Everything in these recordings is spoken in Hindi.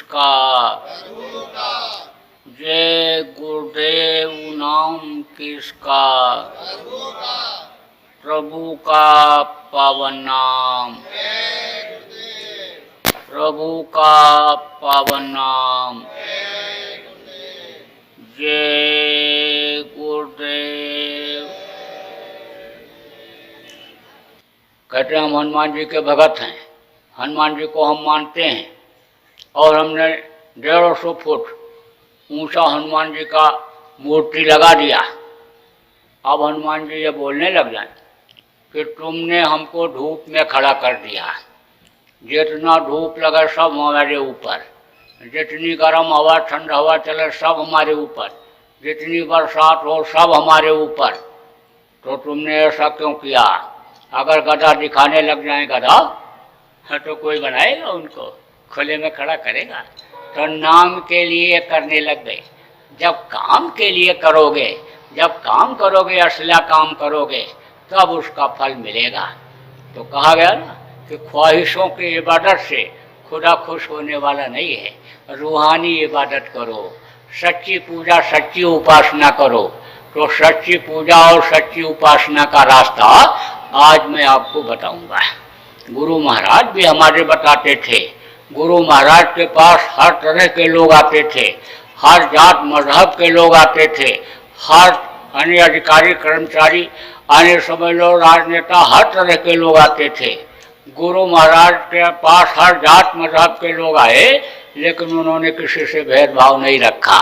किसका, जय गुरुदेव नाम किसका, प्रभु का पावन नाम, प्रभु का पावन नाम, जय गुरुदेव। कहते हैं हम हनुमान जी के भगत हैं, हनुमान जी को हम मानते हैं और हमने 150 फुट ऊंचा हनुमान जी का मूर्ति लगा दिया। अब हनुमान जी ये बोलने लग जाए कि तुमने हमको धूप में खड़ा कर दिया, जितना धूप लगे सब हमारे ऊपर, जितनी गर्म हवा ठंड हवा चले सब हमारे ऊपर, जितनी बरसात हो सब हमारे ऊपर, तो तुमने ऐसा क्यों किया? अगर गधा दिखाने लग जाए गधा तो कोई बनाएगा उनको, खुले में खड़ा करेगा? तो नाम के लिए करने लग गए। जब काम के लिए करोगे, जब काम करोगे, असला काम करोगे, तब उसका फल मिलेगा। तो कहा गया ना कि ख्वाहिशों की इबादत से खुदा खुश होने वाला नहीं है, रूहानी इबादत करो, सच्ची पूजा सच्ची उपासना करो। तो सच्ची पूजा और सच्ची उपासना का रास्ता आज मैं आपको बताऊंगा। गुरु महाराज भी हमारे बताते थे। गुरु महाराज के पास हर तरह के लोग आते थे, हर जात मजहब के लोग आते थे, हर अन्य अधिकारी कर्मचारी, अन्य समझ लो राजनेता, हर तरह के लोग आते थे। गुरु महाराज के पास हर जात मजहब के लोग आए, लेकिन उन्होंने किसी से भेदभाव नहीं रखा।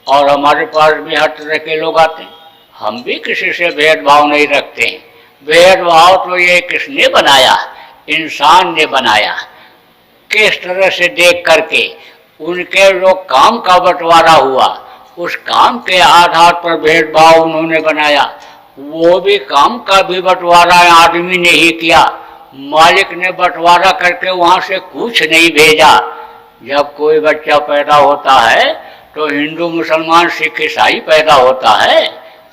और हमारे पास भी हर तरह के लोग आते हैं, हम भी किसी से भेदभाव नहीं रखते हैं। भेदभाव तो ये किसने बनाया? इंसान ने बनाया। किस तरह से देख करके उनके जो काम का बंटवारा हुआ, उस काम के आधार पर भेदभाव उन्होंने बनाया। वो भी काम का भी बंटवारा आदमी ने ही किया, मालिक ने बंटवारा करके वहाँ से कुछ नहीं भेजा। जब कोई बच्चा पैदा होता है तो हिंदू मुसलमान सिख ईसाई पैदा होता है।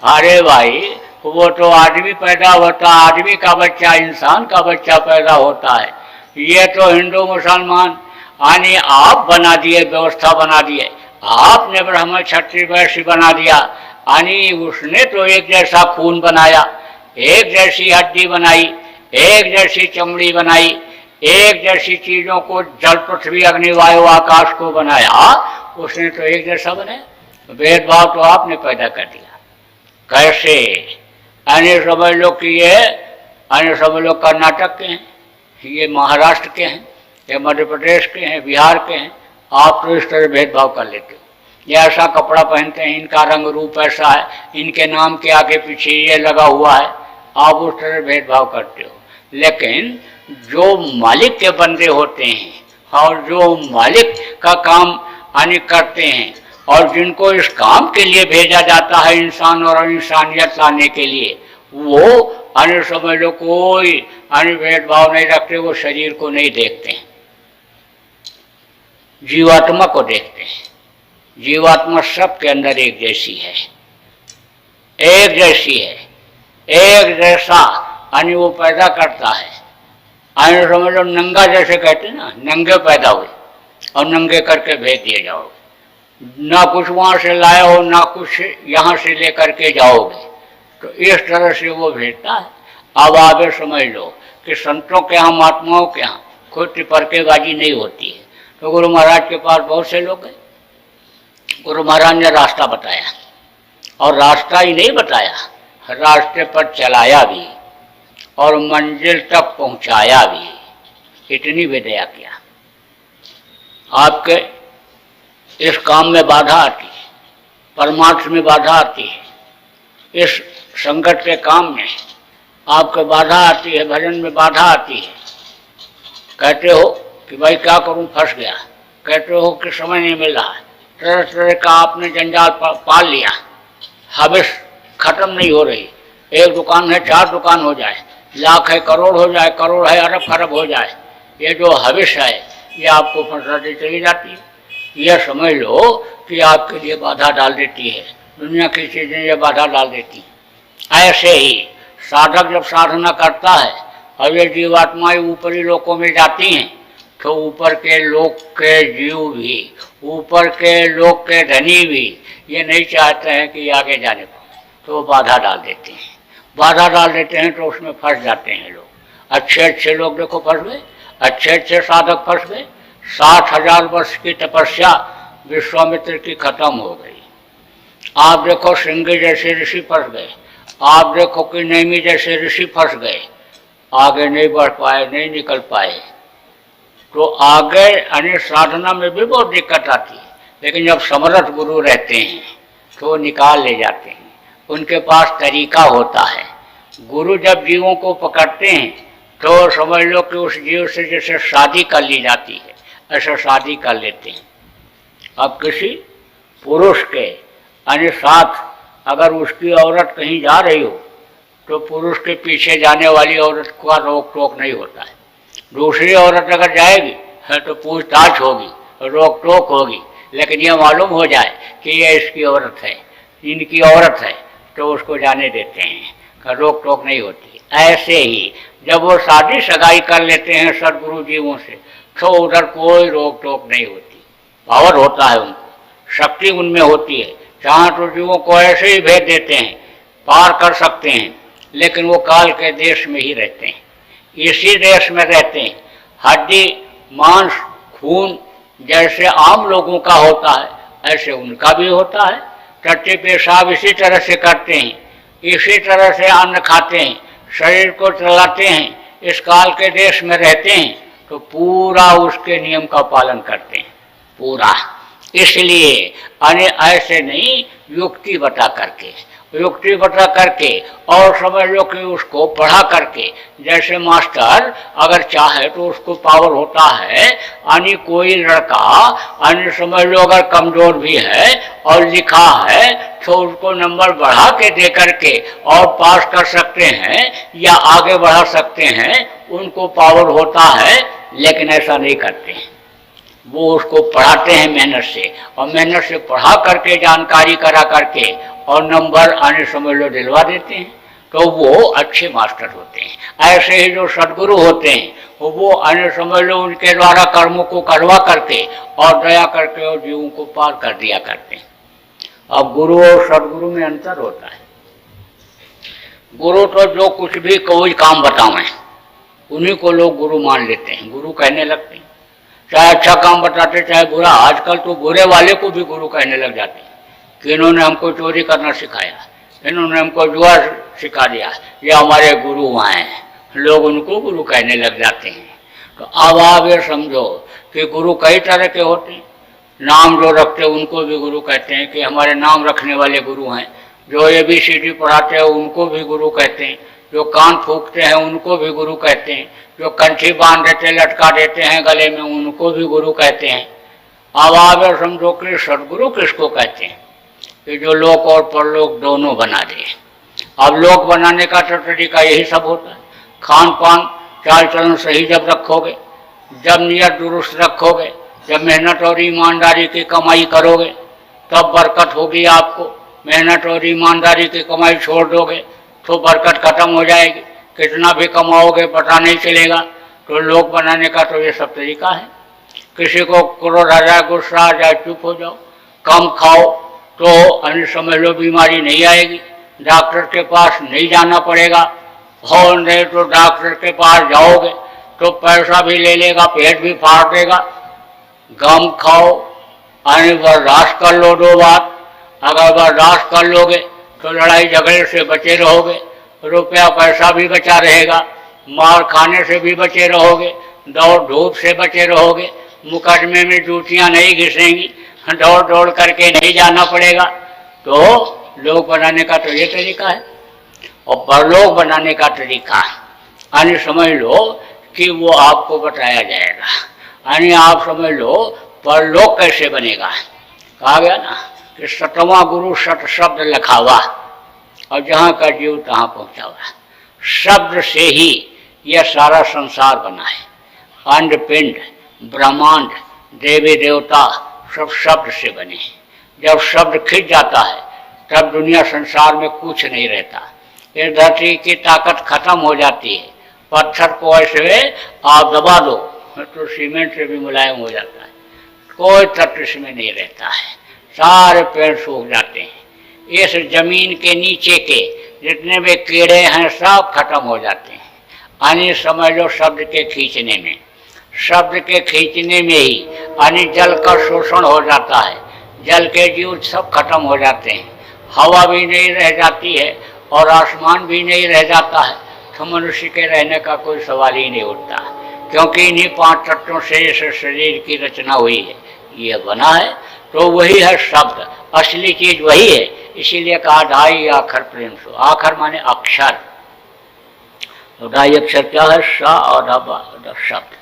अरे भाई, वो तो आदमी पैदा होता, आदमी का बच्चा, इंसान का बच्चा पैदा होता है। ये तो हिंदू मुसलमान यानी आप बना दिए, व्यवस्था बना दिए, आपने ब्राह्मण क्षत्रिय वैश्य बना दिया, यानी उसने तो एक जैसा खून बनाया, एक जैसी हड्डी बनाई, एक जैसी चमड़ी बनाई, एक जैसी चीजों को, जल पृथ्वी अग्नि वायु आकाश को बनाया, उसने तो एक जैसा बनाया। भेदभाव तो आपने पैदा कर दिया। कैसे? अन्य समझ लो कि ये अन्य समझ लो कर्नाटक के हैं, ये महाराष्ट्र के हैं, ये मध्य प्रदेश के हैं, बिहार के हैं। आप तो इस तरह भेदभाव कर लेते हो। ये ऐसा कपड़ा पहनते हैं, इनका रंग रूप ऐसा है, इनके नाम के आगे पीछे ये लगा हुआ है, आप उस तरह भेदभाव करते हो। लेकिन जो मालिक के बंदे होते हैं और जो मालिक का काम आने करते हैं और जिनको इस काम के लिए भेजा जाता है इंसान और इंसानियत लाने के लिए, वो अन्य समझ लो कोई अन्य भेदभाव नहीं रखते। वो शरीर को नहीं देखते हैं, जीवात्मा को देखते हैं। जीवात्मा सबके अंदर एक जैसी है, एक जैसी है, एक जैसा अन्य वो पैदा करता है। अन्य समझ लो नंगा जैसे कहते हैं ना, नंगे पैदा हुए और नंगे करके भेज दिए जाओगे, ना कुछ वहाँ से लाए हो ना कुछ यहाँ से लेकर के जाओगे। तो इस तरह से वो भेजता है। अब आप समझ लो कि संतों के यहाँ, महात्माओं के यहाँ कोई टिपरकेबाजी नहीं होती है। तो गुरु महाराज के पास बहुत से लोग गए, गुरु महाराज ने रास्ता बताया, और रास्ता ही नहीं बताया, रास्ते पर चलाया भी और मंजिल तक पहुंचाया भी। इतनी भी दया किया। आपके इस काम में बाधा आती है, परमार्थ में बाधा आती है, इस संगत के काम में आपके बाधा आती है, भजन में बाधा आती है। कहते हो कि भाई क्या करूं, फंस गया। कहते हो कि समय नहीं मिल रहा है, तरह तरह का आपने जंजाल पाल लिया, हविस खत्म नहीं हो रही। एक दुकान है 4 दुकान हो जाए, लाख है करोड़ हो जाए, करोड़ है अरब खरब हो जाए, ये जो हविस है ये आपको फंसाती चली जाती है। यह समझ लो कि आपके लिए बाधा डाल देती है, दुनिया की चीज़ें ये बाधा डाल देती हैं। ऐसे ही साधक जब साधना करता है और ये जीवात्माएं ऊपरी लोकों में जाती हैं तो ऊपर के लोक के जीव भी, ऊपर के लोक के धनी भी ये नहीं चाहते हैं कि आगे जाने को, तो बाधा डाल देते हैं। बाधा डाल देते हैं तो उसमें फंस जाते हैं लोग। अच्छे अच्छे लोग देखो फंस गए, अच्छे अच्छे साधक फंस गए। 60,000 वर्ष की तपस्या विश्वामित्र की खत्म हो गई। आप देखो श्रृंगी जैसे ऋषि फंस गए, आप देखो कि नैमी जैसे ऋषि फंस गए, आगे नहीं बढ़ पाए, नहीं निकल पाए। तो आगे यानी साधना में भी बहुत दिक्कत आती है, लेकिन जब समर्थ गुरु रहते हैं तो वो निकाल ले जाते हैं। उनके पास तरीका होता है। गुरु जब जीवों को पकड़ते हैं तो समझ लो कि उस जीव से जैसे शादी कर ली जाती है, ऐसा शादी कर लेते हैं। अब किसी पुरुष के यानी साथ अगर उसकी औरत कहीं जा रही हो तो पुरुष के पीछे जाने वाली औरत का रोक टोक नहीं होता है। दूसरी औरत अगर जाएगी है तो पूछताछ होगी, रोक टोक होगी, लेकिन यह मालूम हो जाए कि ये इसकी औरत है, इनकी औरत है, तो उसको जाने देते हैं, रोक टोक नहीं होती। ऐसे ही जब वो शादी सगाई कर लेते हैं सदगुरु जीवों से तो उधर कोई रोक टोक नहीं होती। पावर होता है उनको, शक्ति उनमें होती है। चाहे तो जीवों को ऐसे ही भेज देते हैं, पार कर सकते हैं, लेकिन वो काल के देश में ही रहते हैं, इसी देश में रहते हैं। हड्डी मांस खून जैसे आम लोगों का होता है ऐसे उनका भी होता है। टट्टी पेशाब इसी तरह से करते हैं, इसी तरह से अन्न खाते हैं, शरीर को चलाते हैं, इस काल के देश में रहते हैं तो पूरा उसके नियम का पालन करते हैं, पूरा। इसलिए अन्य ऐसे नहीं, युक्ति बता करके, युक्ति बता करके और समझ लो कि उसको पढ़ा करके। जैसे मास्टर अगर चाहे तो उसको पावर होता है, यानी कोई लड़का अन्य समझ लो अगर कमजोर भी है और लिखा है तो उसको नंबर बढ़ा के दे करके और पास कर सकते हैं या आगे बढ़ा सकते हैं, उनको पावर होता है। लेकिन ऐसा नहीं करते हैं, वो उसको पढ़ाते हैं मेहनत से, और मेहनत से पढ़ा करके जानकारी करा करके और नंबर आने समझ लो दिलवा देते हैं, तो वो अच्छे मास्टर होते हैं। ऐसे ही जो सदगुरु होते हैं वो आने समझ लो उनके द्वारा कर्मों को करवा करके और दया करके और जीवों को पार कर दिया करते हैं। अब गुरु और सदगुरु में अंतर होता है। गुरु तो जो कुछ भी कोई काम बतावें उन्हीं को लोग गुरु मान लेते हैं, गुरु कहने लगते हैं। चाहे अच्छा काम बताते चाहे बुरा, आजकल तो बुरे वाले को भी गुरु कहने लग जाते हैं कि इन्होंने हमको चोरी करना सिखाया, इन्होंने हमको जुआ सिखा दिया, ये हमारे गुरु हैं। लोग उनको गुरु कहने लग जाते हैं। तो अब आप ये समझो कि गुरु कई तरह के होते हैं। नाम जो रखते हैं उनको भी गुरु कहते हैं कि हमारे नाम रखने वाले गुरु हैं। जो ABCD पढ़ाते हैं उनको भी गुरु कहते हैं। जो कान फूकते हैं उनको भी गुरु कहते हैं। जो कंठी बांध देते लटका देते हैं गले में उनको भी गुरु कहते हैं। अब आप समझो कि सदगुरु किसको कहते हैं कि जो लोक और परलोक दोनों बना दे। अब लोक बनाने का तो तरीका यही सब होता है। खान पान चाल चलन सही जब रखोगे, जब नियत दुरुस्त रखोगे, जब मेहनत और ईमानदारी की कमाई करोगे तब बरकत होगी आपको। मेहनत और ईमानदारी की कमाई छोड़ दोगे तो बरकत खत्म हो जाएगी। कितना भी कमाओगे पता नहीं चलेगा। तो लोक बनाने का तो ये सब तरीका है। किसी को क्रोध आ जाए, गुस्सा आ जाए, चुप हो जाओ, कम खाओ तो अन्य समझ लो बीमारी नहीं आएगी, डॉक्टर के पास नहीं जाना पड़ेगा। और नहीं तो डॉक्टर के पास जाओगे तो पैसा भी ले लेगा, पेट भी फाड़ देगा। गम खाओ, अन्य बर्दाश्त कर लो 2 बात। अगर बर्दाश्त कर लोगे तो लड़ाई झगड़े से बचे रहोगे, रुपया पैसा भी बचा रहेगा, मार खाने से भी बचे रहोगे, दौड़ धूप से बचे रहोगे, मुकदमे में जूतियाँ नहीं घिसेंगी, दौड़ दौड़ करके नहीं जाना पड़ेगा। तो लोक बनाने का तो ये तरीका है। और परलोक बनाने का तरीका यानी समझ लो कि वो आपको बताया जाएगा। यानी आप समझ लो परलोक कैसे बनेगा। कहा गया ना कि 7वां गुरु सत शब्द लखावा और जहाँ का जीव तहाँ पहुँचा हुआ। शब्द से ही यह सारा संसार बना है। अंड पिंड ब्रह्मांड देवी देवता सब शब्द से बने। जब शब्द खिंच जाता है तब दुनिया संसार में कुछ नहीं रहता। इस धरती की ताकत खत्म हो जाती है। पत्थर को ऐसे आप दबा दो तो सीमेंट से भी मुलायम हो जाता है, कोई तत्व इसमें नहीं रहता है, सारे पेड़ सूख जाते हैं। इस जमीन के नीचे के जितने भी कीड़े हैं सब खत्म हो जाते हैं। यानी समझ लो शब्द के खींचने में, शब्द के खींचने में ही यानी जल का शोषण हो जाता है, जल के जीव सब खत्म हो जाते हैं, हवा भी नहीं रह जाती है और आसमान भी नहीं रह जाता है, तो मनुष्य के रहने का कोई सवाल ही नहीं उठता, क्योंकि इन्हीं 5 तत्वों से इस शरीर की रचना हुई है, ये बना है। तो वही है शब्द, असली चीज वही है। इसीलिए कहा ढाई आखर प्रेम सो, आखर माने अक्षर। तो ढाई अक्षर क्या है? सा और शब्द,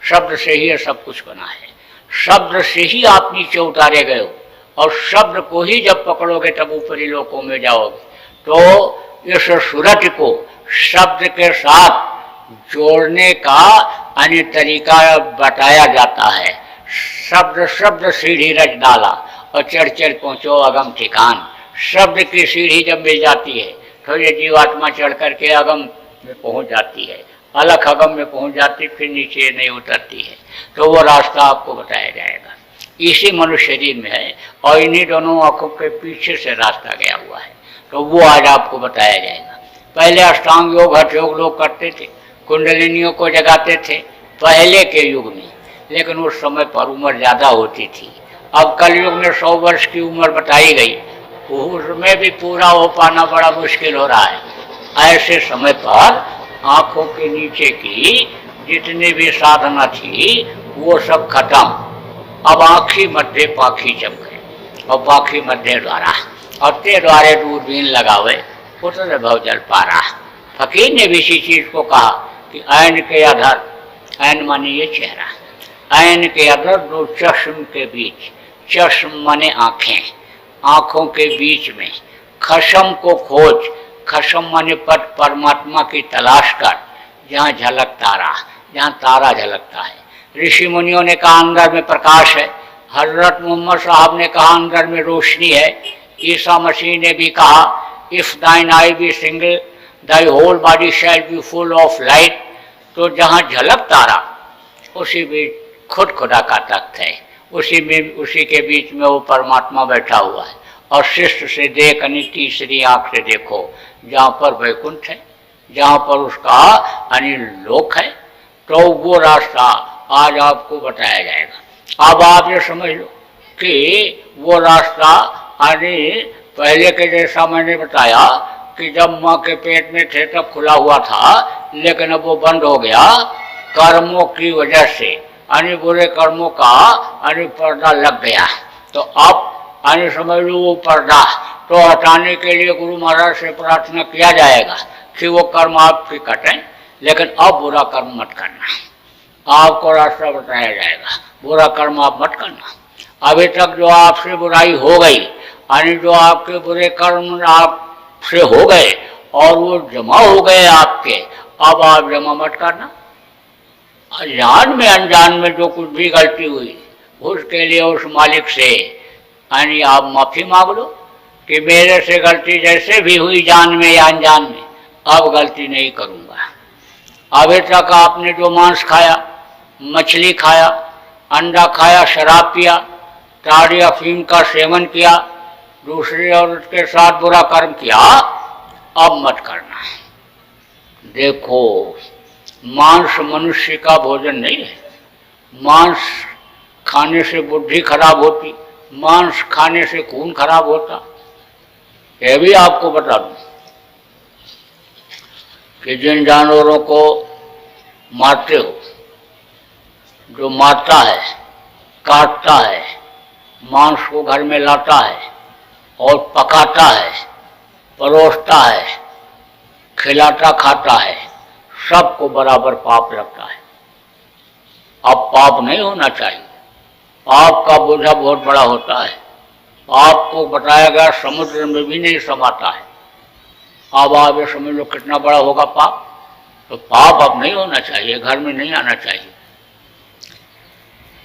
शब्द से ही सब कुछ बना है, शब्द से ही आप नीचे उतारे गए हो, और शब्द को ही जब पकड़ोगे तब ऊपरी लोकों में जाओगे। तो इस सूरत को शब्द के साथ जोड़ने का अन्य तरीका बताया जाता है। शब्द शब्द सीढ़ी रच डाला और चढ़ चढ़ पहुँचो अगम ठिकान। शब्द की सीढ़ी जब मिल जाती है तो ये जीवात्मा चढ़ करके अगम में पहुँच जाती है, अलग अगम में पहुँच जाती, फिर नीचे नहीं उतरती है। तो वो रास्ता आपको बताया जाएगा, इसी मनुष्य शरीर में है, और इन्हीं दोनों आँखों के पीछे से रास्ता गया हुआ है, तो वो आज आपको बताया जाएगा। पहले अष्टांग योग हठ योग लोग करते थे, कुंडलिनियों को जगाते थे पहले के युग में, लेकिन उस समय पर उम्र ज़्यादा होती थी। अब कलयुग में 100 वर्ष की उम्र बताई गई, उसमें भी पूरा हो पाना बड़ा मुश्किल हो रहा है। ऐसे समय पर आँखों के नीचे की जितनी भी साधना थी वो सब खत्म। अब आँखी मध्य पाखी चमके, और पाखी मध्य द्वारा, और ते द्वारे दूरबीन लगावे उतर भव जल पारा। फकीर ने भी इसी चीज को कहा कि ऐन के अधर, ऐन माने ये चेहरा, ऐन के अधर 2 चश्म के बीच, चश्म माने आँखें, आँखों के बीच में खशम को खोज, खशम माने पद परमात्मा की तलाश कर, जहाँ झलक तारा, जहाँ तारा झलकता है। ऋषि मुनियों ने कहा अंदर में प्रकाश है, हजरत मोहम्मद साहब ने कहा अंदर में रोशनी है, ईसा मसीह ने भी कहा if thine eye be single thy whole body shall be full of light. तो जहाँ झलक तारा उसी में खुद खुदा का तख्त है, उसी में, उसी के बीच में वो परमात्मा बैठा हुआ है। और शिष्ट से देख यानी तीसरी आँख से देखो, जहाँ पर वैकुंठ है, जहाँ पर उसका यानी लोक है, तो वो रास्ता आज आपको बताया जाएगा। अब आप ये समझ लो कि वो रास्ता यानी पहले के जैसा मैंने बताया कि जब माँ के पेट में थे तब खुला हुआ था, लेकिन अब वो बंद हो गया कर्मों की वजह से, यानी बुरे कर्मों का यानी पर्दा लग गया। तो अब यानी समझ लो वो पर्दा तो हटाने के लिए गुरु महाराज से प्रार्थना किया जाएगा कि वो कर्म आपके कटें, लेकिन अब बुरा कर्म मत करना, आपको रास्ता बताया जाएगा, बुरा कर्म आप मत करना। अभी तक जो आपसे बुराई हो गई, यानी जो आपके बुरे कर्म आपसे हो गए और वो जमा हो गए आपके, अब आप जमा मत करना। अनजान में अनजान में जो कुछ भी गलती हुई उसके लिए उस मालिक से यानी आप माफ़ी मांग लो कि मेरे से गलती जैसे भी हुई जान में या अनजान में, अब गलती नहीं करूँगा। अभी तक आपने जो मांस खाया, मछली खाया, अंडा खाया, शराब पिया, ताड़ी अफीम का सेवन किया, दूसरी औरत के साथ बुरा कर्म किया, अब मत करना। देखो मांस मनुष्य का भोजन नहीं है, मांस खाने से बुद्धि खराब होती, मांस खाने से खून खराब होता। यह भी आपको बता दूं कि जिन जानवरों को मारते हो, जो मारता है, काटता है, मांस को घर में लाता है और पकाता है, परोसता है, खिलाता खाता है, सबको बराबर पाप लगता है। अब पाप नहीं होना चाहिए, आपका बोझा बहुत बड़ा होता है, आपको बताया गया समुद्र में भी नहीं समाता है। अब आप ये समझ लो कितना बड़ा होगा पाप। तो पाप अब नहीं होना चाहिए, घर में नहीं आना चाहिए।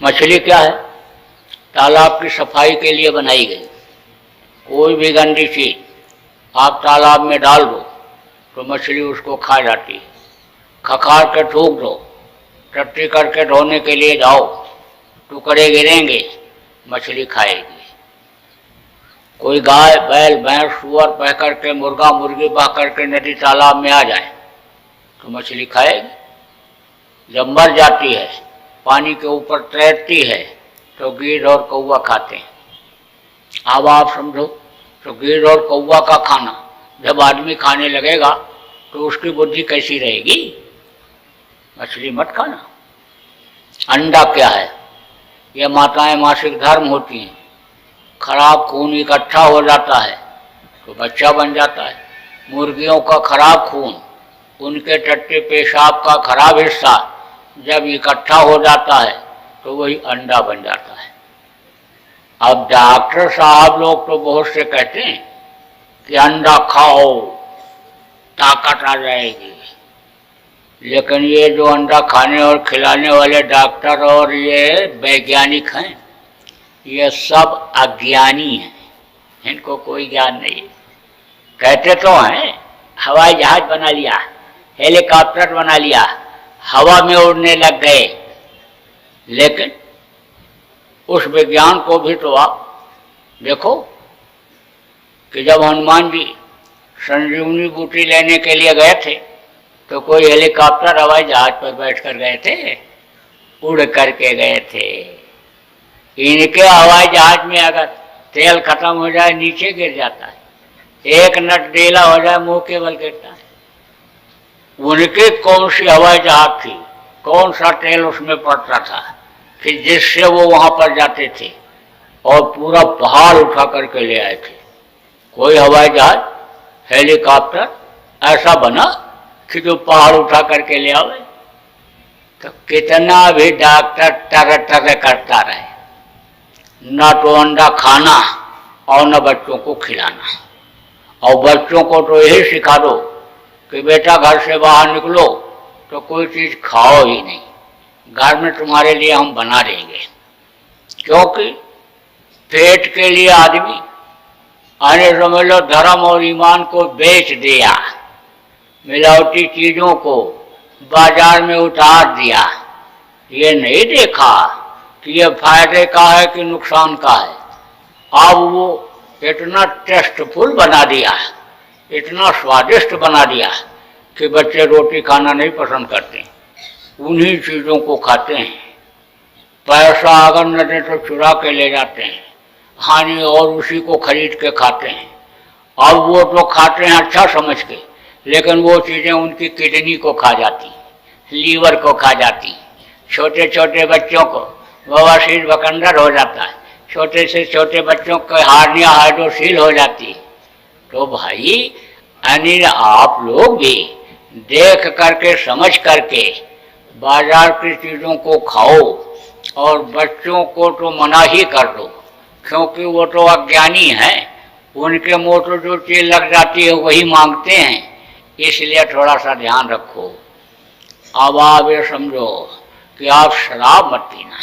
मछली क्या है? तालाब की सफाई के लिए बनाई गई। कोई भी गंदी चीज आप तालाब में डाल दो तो मछली उसको खा जाती है, खखार के ठोक दो टट्टी करके धोने के लिए जाओ, टुकड़े गिरेंगे, मछली खाएगी। कोई गाय बैल भैंस सुअर बह करके, मुर्गा मुर्गी बह करके नदी तालाब में आ जाए तो मछली खाएगी। जब मर जाती है, पानी के ऊपर तैरती है, तो गिद्ध और कौवा खाते हैं। अब आप समझो, तो गिद्ध और कौवा का खाना जब आदमी खाने लगेगा तो उसकी बुद्धि कैसी रहेगी? मछली मत खाना। अंडा क्या है? ये माताएं मासिक धर्म होती हैं, खराब खून इकट्ठा हो जाता है तो बच्चा बन जाता है। मुर्गियों का खराब खून, उनके टट्टे पेशाब का खराब हिस्सा जब इकट्ठा हो जाता है तो वही अंडा बन जाता है। अब डॉक्टर साहब लोग तो बहुत से कहते हैं कि अंडा खाओ ताकत आ जाएगी, लेकिन ये जो अंडा खाने और खिलाने वाले डॉक्टर और ये वैज्ञानिक हैं, ये सब अज्ञानी हैं, इनको कोई ज्ञान नहीं। कहते तो हैं हवाई जहाज बना लिया, हेलीकॉप्टर बना लिया, हवा में उड़ने लग गए, लेकिन उस विज्ञान को भी तो आप देखो कि जब हनुमान जी संजीवनी बूटी लेने के लिए गए थे तो कोई हेलीकॉप्टर हवाई जहाज पर बैठकर गए थे? उड़ करके गए थे। इनके हवाई जहाज में अगर तेल खत्म हो जाए नीचे गिर जाता है, एक नट ढीला हो जाए मुंह के बल गिरता है। उनके कौन सी हवाई जहाज थी, कौन सा तेल उसमें पड़ता था कि जिससे वो वहां पर जाते थे और पूरा पहाड़ उठा करके ले आए थे? कोई हवाई जहाज हेलीकॉप्टर ऐसा बना कि जो पहाड़ उठा करके ले आवे? तो कितना भी डॉक्टर टर टर करता रहे, ना तो अंडा खाना और न बच्चों को खिलाना। और बच्चों को तो यही सिखा दो कि बेटा घर से बाहर निकलो तो कोई चीज़ खाओ ही नहीं, घर में तुम्हारे लिए हम बना देंगे। क्योंकि पेट के लिए आदमी आने समझ लो धर्म और ईमान को बेच दिया, मिलावटी चीज़ों को बाजार में उतार दिया। ये नहीं देखा कि ये फायदे का है कि नुकसान का है। अब वो इतना टेस्टफुल बना दिया, इतना स्वादिष्ट बना दिया कि बच्चे रोटी खाना नहीं पसंद करते, उन्हीं चीज़ों को खाते हैं। पैसा अगर न दे तो चुरा के ले जाते हैं, हानि और उसी को खरीद के खाते हैं। अब वो तो खाते हैं अच्छा समझ के, लेकिन वो चीज़ें उनकी किडनी को खा जाती, लीवर को खा जाती, छोटे छोटे बच्चों को बवासीर बकंदर हो जाता है, छोटे से छोटे बच्चों को हार्निया हाइड्रोसील हो जाती। तो भाई अनिल आप लोग भी देख करके समझ करके बाजार की चीज़ों को खाओ और बच्चों को तो मना ही कर दो, क्योंकि वो तो अज्ञानी हैं, उनके मुँह तो जो चीज़ लग जाती है वही मांगते हैं। इसलिए थोड़ा सा ध्यान रखो। अब आप ये समझो कि आप शराब मत पीना।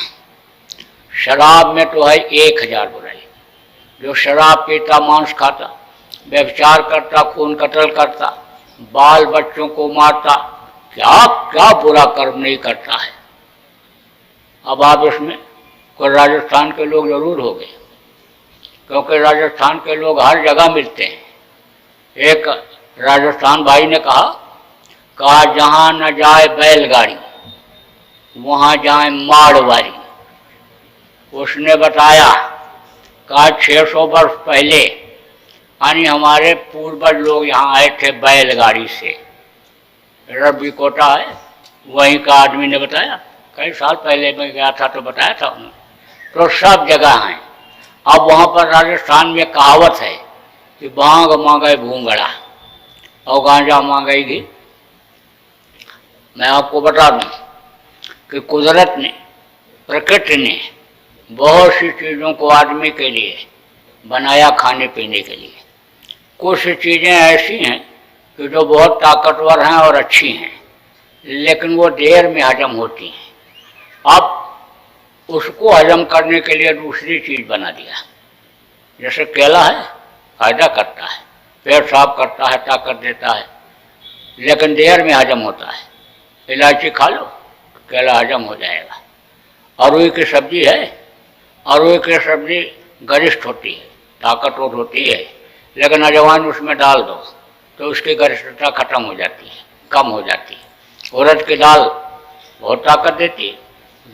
शराब में तो है 1000 बुराई। जो शराब पीता, मांस खाता, व्यभिचार करता, खून कत्ल करता, बाल बच्चों को मारता, क्या क्या बुरा कर्म नहीं करता है। अब आप इसमें कोई राजस्थान के लोग जरूर हो गए, क्योंकि राजस्थान के लोग हर जगह मिलते हैं। एक राजस्थान भाई ने कहा जहाँ न जाए बैलगाड़ी वहाँ जाए माड़वारी। उसने बताया कहा 600 वर्ष पहले यानी हमारे पूर्वज लोग यहाँ आए थे बैलगाड़ी से। रबी कोटा है, वहीं का आदमी ने बताया, कई साल पहले मैं गया था तो बताया था उन्होंने। तो सब जगह हैं। अब वहाँ पर राजस्थान में कहावत है कि भांग मांगे भूंगड़ा और गांजा मांगे घी। मैं आपको बता दूं कि कुदरत ने, प्रकृति ने बहुत सी चीज़ों को आदमी के लिए बनाया खाने पीने के लिए। कुछ चीज़ें ऐसी हैं कि जो बहुत ताकतवर हैं और अच्छी हैं, लेकिन वो देर में हजम होती हैं। अब उसको हजम करने के लिए दूसरी चीज़ बना दिया। जैसे केला है, फायदा करता है, पेट साफ करता है, ताकत देता है, लेकिन देर में हजम होता है। इलायची खा लो, केला हजम हो जाएगा। अरुई की सब्जी है, अरुई की सब्जी गरिष्ठ होती है, ताकतवर होती है, लेकिन अजवाइन उसमें डाल दो तो उसकी गरिष्ठता खत्म हो जाती है, कम हो जाती है। उड़द की दाल बहुत ताकत देती है,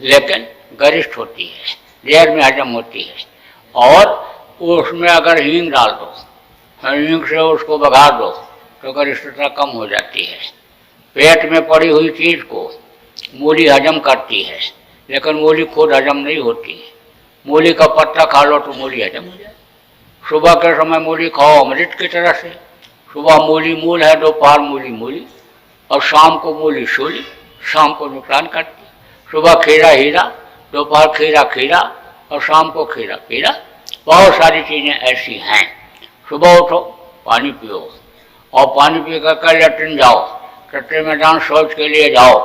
लेकिन गरिष्ठ होती है, देर में हजम होती है। और उसमें अगर हींग डाल दो, हींग से उसको बघार दो तो गरिष्ठता कम हो जाती है। पेट में पड़ी हुई चीज़ को मूली हजम करती है, लेकिन मूली खुद हजम नहीं होती है। मूली का पत्ता खा लो तो मूली हजम हो जाए। सुबह के समय मूली खाओ अमृत की तरह से। सुबह मूली मूल है, दोपहर मूली मूली, और शाम को मूली शूली, शाम को नुकसान करती। सुबह खीरा हीरा, दोपहर खीरा खीरा, और शाम को खीरा खीरा। बहुत सारी चीज़ें ऐसी हैं। सुबह उठो पानी पियो, और पानी पी कर लेटरिन जाओ, टट्टे मैदान शौच के लिए जाओ,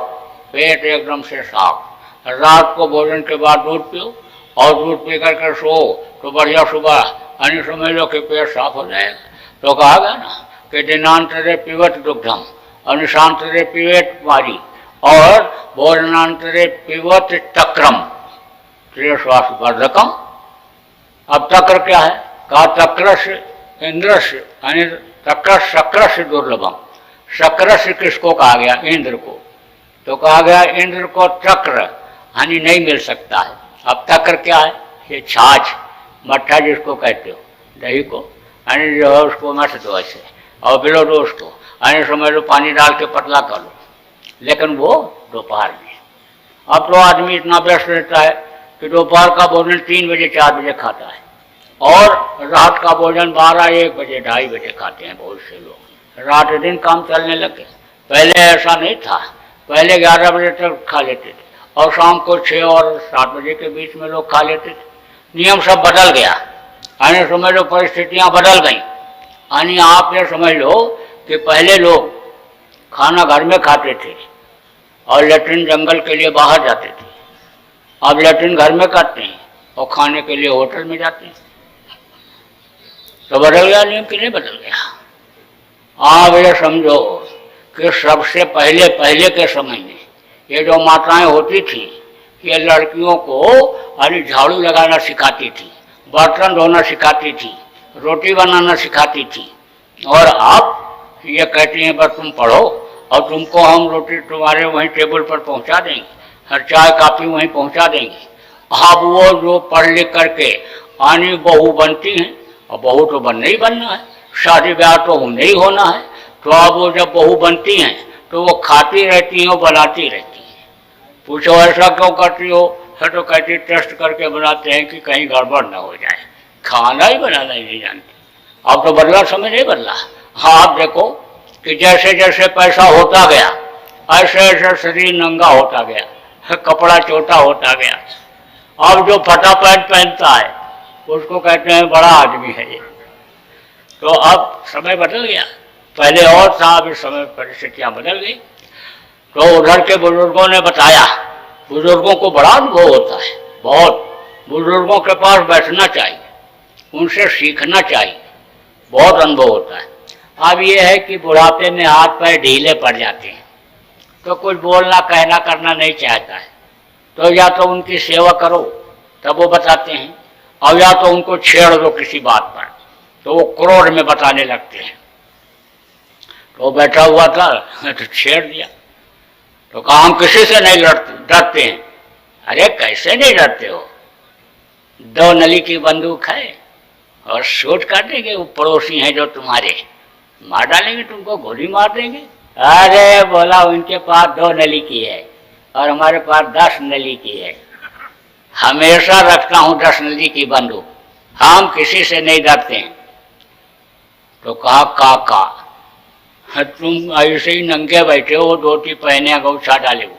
पेट एकदम से साफ। रात को भोजन के बाद दूध पियो, और दूध पी कर सो तो बढ़िया सुबह अन्य समझ लो कि पेट साफ हो जाएगा। तो कहा गया ना कि दिनांतरे पिबत दुग्धम, अनुशांतरे पिबत वारी, और भोजनांतरे पिबत तक्रम श्वास वर्धकम। अब तक्र क्या है? कहा तक्रस्य इंद्रस्य, यानी तक्र शक्रस्य दुर्लभम। शक्रस्य किसको कहा गया? इंद्र को। तो कहा गया इंद्र को चक्र यानी नहीं मिल सकता है। अब तक्र क्या है? ये छाछ, मट्ठा जिसको कहते हो, दही को यानी जो है उसको मत दो ऐसे, और बिलो दो उसको, यानी समझ लो पानी डाल के पतला कर लो, लेकिन वो दोपहर में। अब तो आदमी इतना व्यस्त रहता है कि दोपहर का भोजन 3 बजे 4 बजे खाता है, और रात का भोजन 12-1 बजे 2:30 बजे खाते हैं बहुत से लोग। रात दिन काम चलने लगे। पहले ऐसा नहीं था, पहले 11 बजे तक खा लेते थे, और शाम को 6 और 7 बजे के बीच में लोग खा लेते थे। नियम सब बदल गया, यानी समझ लो परिस्थितियाँ बदल गई। यानी आप ये समझ लो कि पहले लोग खाना घर में खाते थे और लेटरिन जंगल के लिए बाहर जाते थे। अब लेटरिन घर में करते हैं और खाने के लिए होटल में जाते हैं। तो बदल गया नियम कि नहीं बदल गया? आप ये समझो कि सबसे पहले के समय में ये जो माताएं होती थी, ये लड़कियों को यानी झाड़ू लगाना सिखाती थी, बर्तन धोना सिखाती थी, रोटी बनाना सिखाती थी। और आप ये कहती हैं बस तुम पढ़ो और तुमको हम रोटी तुम्हारे वहीं टेबल पर पहुंचा देंगे, हर चाय काफ़ी वहीं पहुंचा देंगे। अब वो जो पढ़ लिख करके आनी बहू बनती हैं, और बहू तो बनना ही बनना है, शादी ब्याह तो होना ही होना है। तो अब वो जब बहू बनती हैं तो वो खाती रहती हैं और बनाती रहती हैं। पूछो ऐसा क्यों करती हो? है तो कहती टेस्ट करके बनाते हैं कि कहीं गड़बड़ ना हो जाए, खाना ही बनाना ही नहीं जानती। अब तो बदला, समय नहीं बदला। हाँ, आप देखो कि जैसे जैसे पैसा होता गया ऐसे ऐसे शरीर नंगा होता गया, कपड़ा छोटा होता गया। अब जो फटा पैंट पहनता है उसको कहते हैं बड़ा आदमी है ये। तो अब समय बदल गया, पहले और था, अब इस समय परिस्थितियाँ बदल गई। तो उधर के बुजुर्गों ने बताया, बुजुर्गों को बड़ा अनुभव होता है, बहुत। बुजुर्गों के पास बैठना चाहिए, उनसे सीखना चाहिए, बहुत अनुभव होता है। अब ये है कि बुढ़ापे में हाथ पैर ढीले पड़ जाते हैं, तो कुछ बोलना कहना करना नहीं चाहता है। तो या तो उनकी सेवा करो तब वो बताते हैं, और या तो उनको छेड़ दो किसी बात पर तो वो क्रोध में बताने लगते हैं। तो बैठा हुआ था तो छेड़ दिया, तो कहा हम किसी से नहीं डरते हैं। अरे कैसे नहीं डरते हो? 2 नली की बंदूक है और शूट कर देंगे, वो पड़ोसी हैं जो तुम्हारे, मार डालेंगे तुमको, गोली मार देंगे। अरे बोला उनके पास 2 नली की है और हमारे पास 10 नली की है। हमेशा रखता हूँ 10 नली की बंदूक, हम किसी से नहीं डरते हैं। तो कहा काका तुम ऐसे ही नंगे बैठे हो, धोती पहने गौछा डाले हो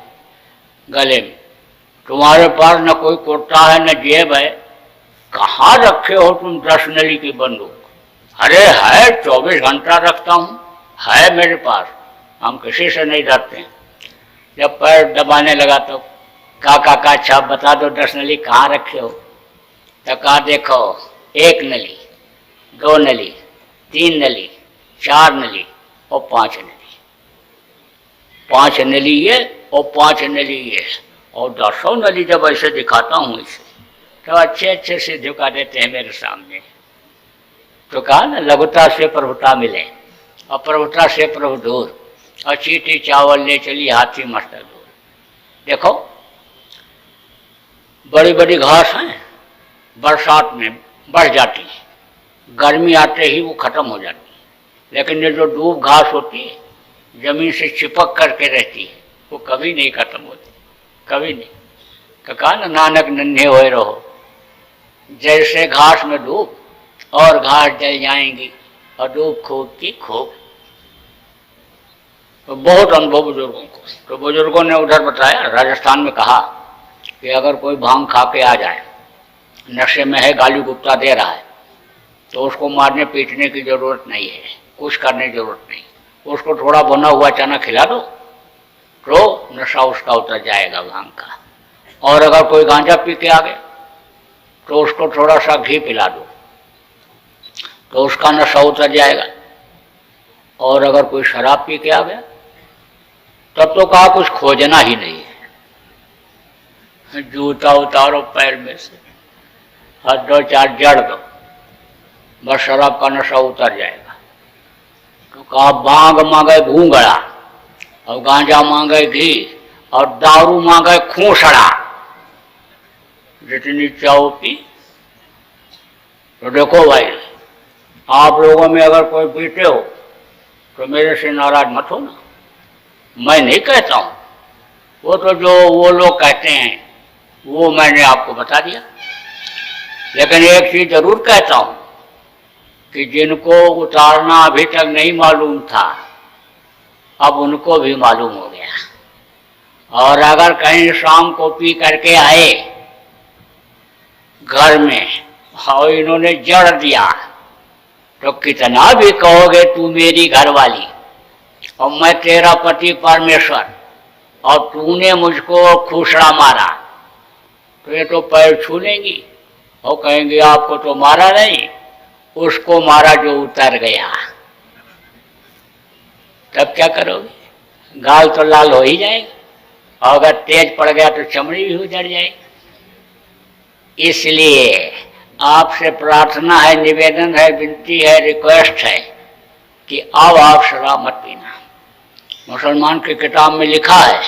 गले में, तुम्हारे पास न कोई कुर्ता है न जेब है, कहाँ रखे हो तुम 10 नली की बंदूक? अरे है, 24 घंटा रखता हूँ, है मेरे पास, हम किसी से नहीं डरते हैं। जब पैर दबाने लगा तो काका का अच्छा बता दो 10 नली कहाँ रखे हो? तो कहा देखो 1 नली, 2 नली, 3 नली, 4 नली और 5 नली। 5 नली ये और 5 नली ये, और 10 नली जब ऐसे दिखाता हूँ इसे तो अच्छे अच्छे से झुका देते हैं मेरे सामने। तो कहा ना, लघुता से प्रभुता मिले और प्रभुता से प्रभु दूर, और चीटी चावल ले चली हाथी मस्तक दूर। देखो बड़ी बड़ी घास हैं, बरसात में बढ़ जाती है, गर्मी आते ही वो खत्म हो जाती है, लेकिन ये जो डूब घास होती है, जमीन से चिपक करके रहती है, वो कभी नहीं खत्म होती, कभी नहीं। तो कहा ना, नानक नन्हे होए रहो जैसे घास में डूब, और घास जल जाएंगी और डूब खूब की खूब। तो बहुत अनुभव बुजुर्गों को। तो बुजुर्गों ने उधर बताया, राजस्थान में कहा कि अगर कोई भांग खा के आ जाए, नशे में है, गाली गुप्ता दे रहा है, तो उसको मारने पीटने की जरूरत नहीं है, कुछ करने की जरूरत नहीं। उसको थोड़ा भुना हुआ चना खिला दो तो नशा उसका उतर जाएगा भांग का। और अगर कोई गांजा पी के आ गया तो उसको थोड़ा सा घी पिला दो तो उसका नशा उतर जाएगा। और अगर कोई शराब पी के आ गया तब तो कहा कुछ खोजना ही नहीं है, जूता उतारो पैर में से, हाथ 2-4 जड़ दो, बस शराब का नशा उतर जाएगा। तो कहा भांग मांगे भूंगड़ा, और गांजा मांगे घी, और दारू मांगे खूंसड़ा, जितनी चाहो पी। तो देखो भाई, आप लोगों में अगर कोई पीते हो तो मेरे से नाराज मत हो ना, मैं नहीं कहता हूँ, वो तो जो वो लोग कहते हैं वो मैंने आपको बता दिया। लेकिन एक चीज जरूर कहता हूँ कि जिनको उतारना अभी तक नहीं मालूम था, अब उनको भी मालूम हो गया। और अगर कहीं शाम को पी करके आए घर में और इन्होंने जड़ दिया तो कितना भी कहोगे तू मेरी घरवाली और मैं तेरा पति परमेश्वर और तूने मुझको खूसड़ा मारा, तो ये तो पैर छू लेंगी और कहेंगे आपको तो मारा नहीं, उसको मारा जो उतर गया। तब क्या करोगे? गाल तो लाल हो ही जाएगी, और अगर तेज पड़ गया तो चमड़ी भी उजड़ जाएगी। इसलिए आपसे प्रार्थना है, निवेदन है, विनती है, रिक्वेस्ट है कि अब आप शराब मत पीना। मुसलमान की किताब में लिखा है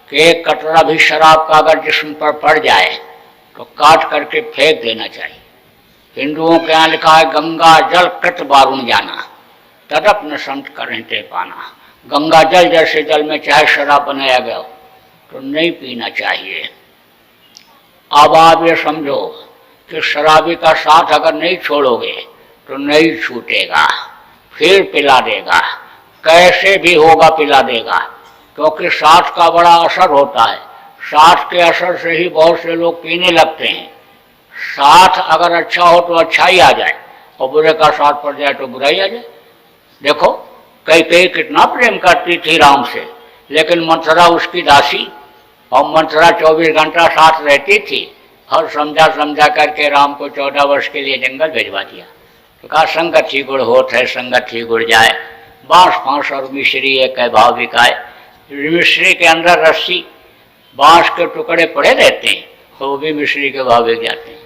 कि एक कटोरा भी शराब का अगर जिस्म पर पड़ जाए तो काट करके फेंक देना चाहिए। हिंदुओं के यहाँ लिखा है, गंगा जल कृत बारुण जाना, तदप न संत करें ते पाना। गंगा जल जैसे जल में चाहे शराब बनाया गया हो तो नहीं पीना चाहिए। अब आप ये समझो कि शराबी का साथ अगर नहीं छोड़ोगे तो नहीं छूटेगा, फिर पिला देगा, कैसे भी होगा पिला देगा, क्योंकि साथ का बड़ा असर होता है। साथ के असर से ही बहुत से लोग पीने लगते हैं। साथ अगर अच्छा हो तो अच्छा ही आ जाए, और बुरे का साथ पड़ जाए तो बुरा ही आ जाए। देखो कई कितना प्रेम करती थी राम से, लेकिन मंथरा उसकी दासी, और मंथरा 24 घंटा साथ रहती थी। हर समझा करके राम को 14 वर्ष के लिए जंगल भिजवा दिया। तो कहा संगत ही गुड़ होत है, संगत ही गुड़ जाए, बांस फांस और मिश्री एक है भाव बिकाए। मिश्री के अंदर रस्सी, बांस के टुकड़े पड़े रहते हैं, वो भी मिश्री के भाव बिक जाते हैं।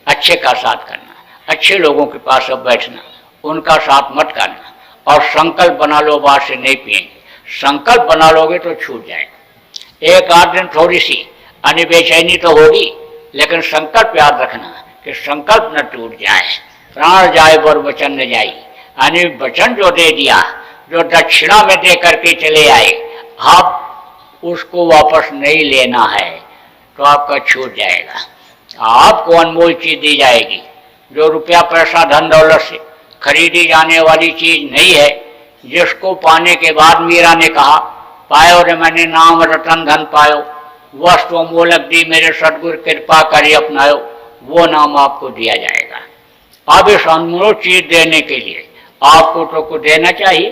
अच्छे का साथ करना, अच्छे लोगों के पास अब बैठना, उनका साथ मत करना, और संकल्प बना लो बात से नहीं पिएंगे। संकल्प बना लोगे तो छूट जाएगा। एक आध दिन थोड़ी सी यानी बेचैनी तो होगी, लेकिन संकल्प याद रखना कि संकल्प न टूट जाए। प्राण जाए और वचन न जाए, यानी वचन जो दे दिया, जो दक्षिणा में दे करके चले आए, आप उसको वापस नहीं लेना है तो आपका छूट जाएगा। आपको अनमोल चीज दी जाएगी जो रुपया पैसा धन दौलत से खरीदी जाने वाली चीज नहीं है, जिसको पाने के बाद मीरा ने कहा, पायो रे मैंने नाम रतन धन पायो, वस्तु मोलक दी मेरे सदगुरु कृपा करे अपनायो, वो नाम आपको दिया जाएगा। अब इस अनमोल चीज देने के लिए आपको तो कुछ देना चाहिए,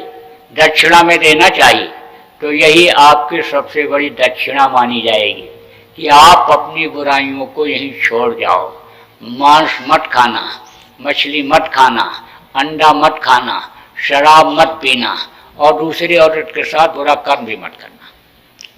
दक्षिणा में देना चाहिए। तो यही आपकी सबसे बड़ी दक्षिणा मानी जाएगी कि आप अपनी बुराइयों को यहीं छोड़ जाओ। मांस मत खाना, मछली मत खाना, अंडा मत खाना, शराब मत पीना, और दूसरी औरत के साथ बुरा कर्म भी मत करना।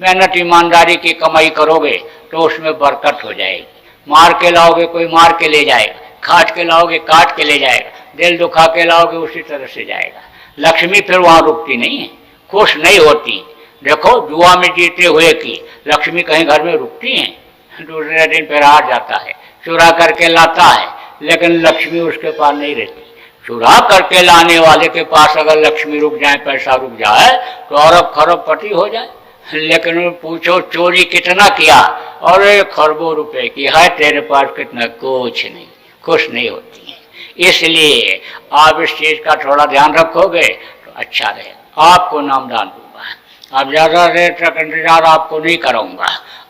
मेहनत ईमानदारी की कमाई करोगे तो उसमें बरकत हो जाएगी। मार के लाओगे कोई मार के ले जाएगा, काट के लाओगे काट के ले जाएगा, दिल दुखा के लाओगे उसी तरह से जाएगा। लक्ष्मी फिर वहाँ रुकती नहीं है, खुश नहीं होती। देखो जुआ में जीते हुए की लक्ष्मी कहीं घर में रुकती हैं? दूसरे दिन फिर हार जाता है, चुरा करके लाता है, लेकिन लक्ष्मी उसके पास नहीं रहती। चुरा करके लाने वाले के पास अगर लक्ष्मी रुक जाए, पैसा रुक जाए तो अरब खरबपति हो जाए। लेकिन पूछो चोरी कितना किया, और खरबों रुपए की है, तेरे पास कितना? कुछ नहीं, खुश नहीं होती है। इसलिए आप इस चीज का थोड़ा ध्यान रखोगे तो अच्छा रहेगा। आपको नामदान दूंगा, आप ज़्यादा देर तक इंतजार आपको नहीं कराऊंगा,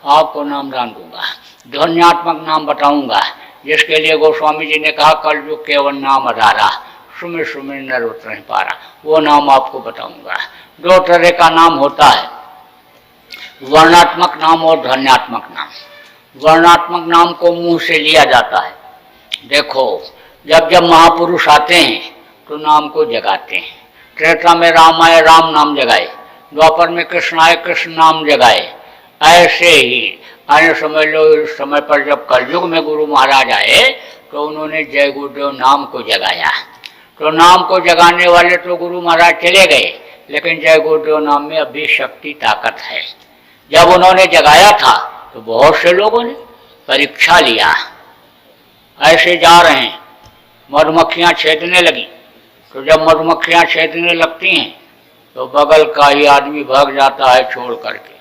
आपको नामदान दूंगा, ध्वन्यात्मक नाम बताऊंगा, जिसके लिए गोस्वामी जी ने कहा कलयुग केवल नाम अधारा, सुमिर सुमिर नर उतर नहीं पारा। वो नाम आपको बताऊंगा। दो तरह का नाम होता है, वर्णात्मक नाम और ध्वन्यात्मक नाम। वर्णात्मक नाम को मुंह से लिया जाता है। देखो जब जब महापुरुष आते हैं तो नाम को जगाते हैं। त्रेता में राम आए, राम नाम जगाए, द्वापर में कृष्ण आए, कृष्ण नाम जगाए। ऐसे ही अन्य समझ लो, इस समय पर जब कलयुग में गुरु महाराज आए तो उन्होंने जय गुरुदेव नाम को जगाया। तो नाम को जगाने वाले तो गुरु महाराज चले गए, लेकिन जय गुरुदेव नाम में अभी शक्ति ताकत है। जब उन्होंने जगाया था तो बहुत से लोगों ने परीक्षा लिया। ऐसे जा रहे हैं, मधुमक्खियाँ छेदने लगी, तो जब मधुमक्खियाँ छेदने लगती हैं तो बगल का ही आदमी भाग जाता है छोड़ करके,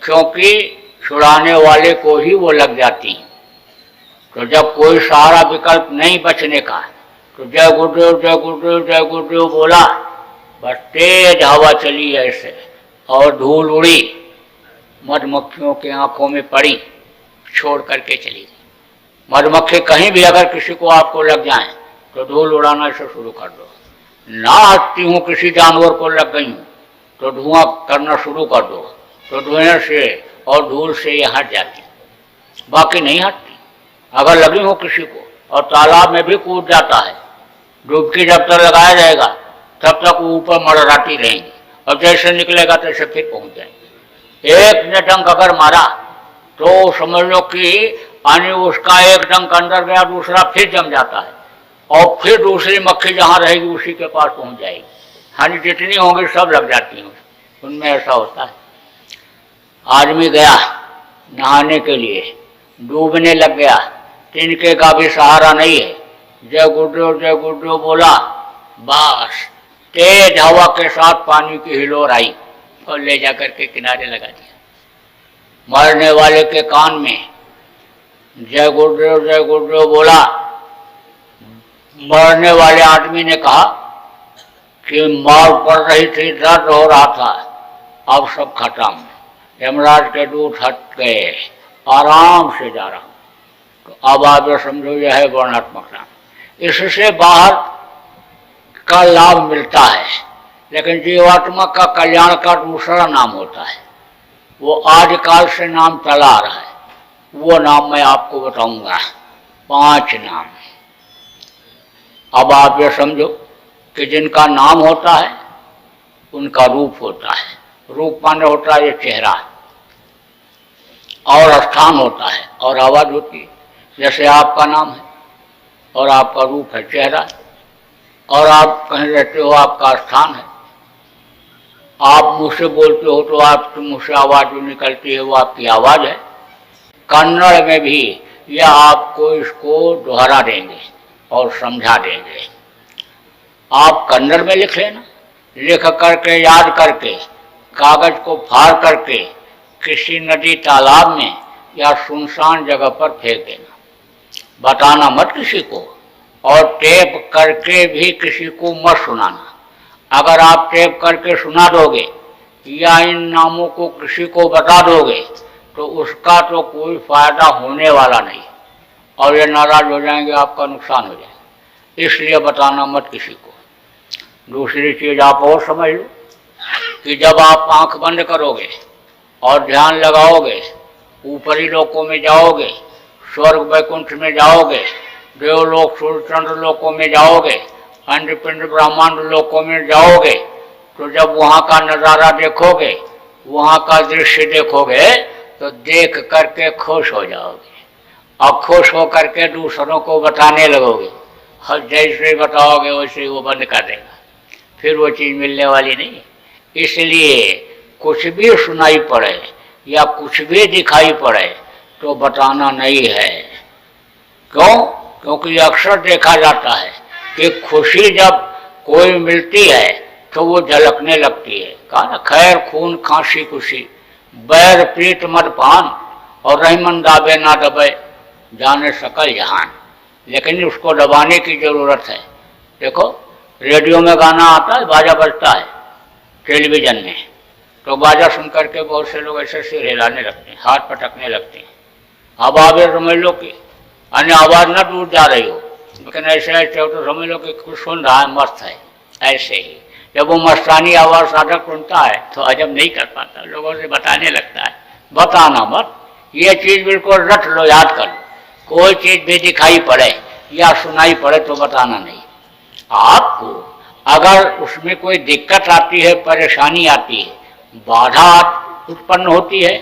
क्योंकि छुड़ाने वाले को ही वो लग जाती हैं। तो जब कोई सहारा विकल्प नहीं बचने का तो जय गुरुदेव जय गुरुदेव जय गुरुदेव बोला, बस तेज हवा चली ऐसे और धूल उड़ी, मधुमक्खियों की आंखों में पड़ी, छोड़ करके चली गई। मधुमक्खी कहीं भी अगर किसी को आपको लग जाए तो धूल उड़ाना से शुरू कर दो। ना हटती हूँ, किसी जानवर को लग गई हूँ तो धुआं करना शुरू कर दो, तो धुएं से और धूल से ये हट जाती, बाकी नहीं हटती। अगर लगी हो किसी को और तालाब में भी कूद जाता है, डुबकी जब तक लगाया जाएगा तब तक वो ऊपर मड़राती रहेंगी, और जैसे निकलेगा तैसे फिर पहुंच जाएंगे। एक ने डंक अगर मारा तो समझ लो कि पानी उसका एक डंक अंदर गया, दूसरा फिर जम जाता है, और फिर दूसरी मक्खी जहाँ रहेगी उसी के पास पहुंच जाएगी। हानि जितनी होंगी सब लग जाती हैं, उनमें ऐसा होता है। आदमी गया नहाने के लिए, डूबने लग गया, तिनके का भी सहारा नहीं है, जय गुरुदेव बोला, बस तेज हवा के साथ पानी की हिलोर आई और ले जाकर के किनारे लगा दिया। मरने वाले के कान में जय गुरुदेव बोला। मरने वाले आदमी ने कहा कि मार पड़ रही थी, दर्द हो रहा था, अब सब खत्म, यमराज के दूत हट गए, आराम से जा रहा हूँ। तो अब आप ये समझो यह है वर्णात्मक नाम। इससे बाहर का लाभ मिलता है, लेकिन जीवात्मा का कल्याण का दूसरा नाम होता है, वो आदिकाल से नाम चला आ रहा है। वो नाम मैं आपको बताऊंगा, 5 नाम। अब आप ये समझो कि जिनका नाम होता है उनका रूप होता है। रूप माने होता है ये चेहरा, और स्थान होता है और आवाज होती है। जैसे आपका नाम है और आपका रूप है चेहरा, और आप कहीं रहते हो आपका स्थान है। आप मुँह से बोलते हो तो आपके मुँह से आवाज़ जो निकलती है वो आपकी आवाज़ है। कन्नड़ में भी यह आपको इसको दोहरा देंगे और समझा देंगे। आप कन्नड़ में लिख लेना, लिख करके याद करके कागज को फाड़ करके किसी नदी तालाब में या सुनसान जगह पर फेंक देना, बताना मत किसी को, और टेप करके भी किसी को मत सुनाना। अगर आप टेप करके सुना दोगे या इन नामों को किसी को बता दोगे तो उसका तो कोई फायदा होने वाला नहीं, और ये नाराज हो जाएंगे, आपका नुकसान हो जाएगा। इसलिए बताना मत किसी को। दूसरी चीज आप और समझ लो कि जब आप आंख बंद करोगे और ध्यान लगाओगे, ऊपरी लोकों में जाओगे, स्वर्ग वैकुंठ में जाओगे, देवलोक सूर्यचंद्र लोकों में जाओगे, अंडपिंड ब्रह्मांड लोकों में जाओगे, तो जब वहाँ का नज़ारा देखोगे वहाँ का दृश्य देखोगे तो देख करके खुश हो जाओगे और खुश हो करके दूसरों को बताने लगोगे, और जैसे बताओगे वैसे वो बंद कर देगा, फिर वो चीज़ मिलने वाली नहीं। इसलिए कुछ भी सुनाई पड़े या कुछ भी दिखाई पड़े तो बताना नहीं है। क्यों? क्योंकि अक्सर देखा जाता है कि खुशी जब कोई मिलती है तो वो झलकने लगती है। कहा ना, खैर खून खांसी खुशी, बैर प्रीत मद पान, और रहीमन दाबे ना दबे जाने सकल जहान। लेकिन उसको दबाने की ज़रूरत है। देखो रेडियो में गाना आता है, बाजा बजता है, टेलीविज़न में, तो बाजा सुन करके बहुत से लोग ऐसे सिर हिलाने लगते हैं, हाथ पटकने लगते हैं। अब आप ये समझ लो कि अन्य आवाज़ न दूर जा रही हो, लेकिन ऐसे ऐसे हो तो समझ लो कि कुछ सुन रहा है, मस्त है। ऐसे ही जब वो मस्तानी आवाज़ साधक सुनता है तो हजम नहीं कर पाता, लोगों से बताने लगता है। बताना मत, ये चीज़ बिल्कुल रट लो, याद कर लो। कोई चीज़ भी दिखाई पड़े या सुनाई पड़े तो बताना नहीं। आपको अगर उसमें कोई दिक्कत आती है, परेशानी आती है, बाधा उत्पन्न होती है,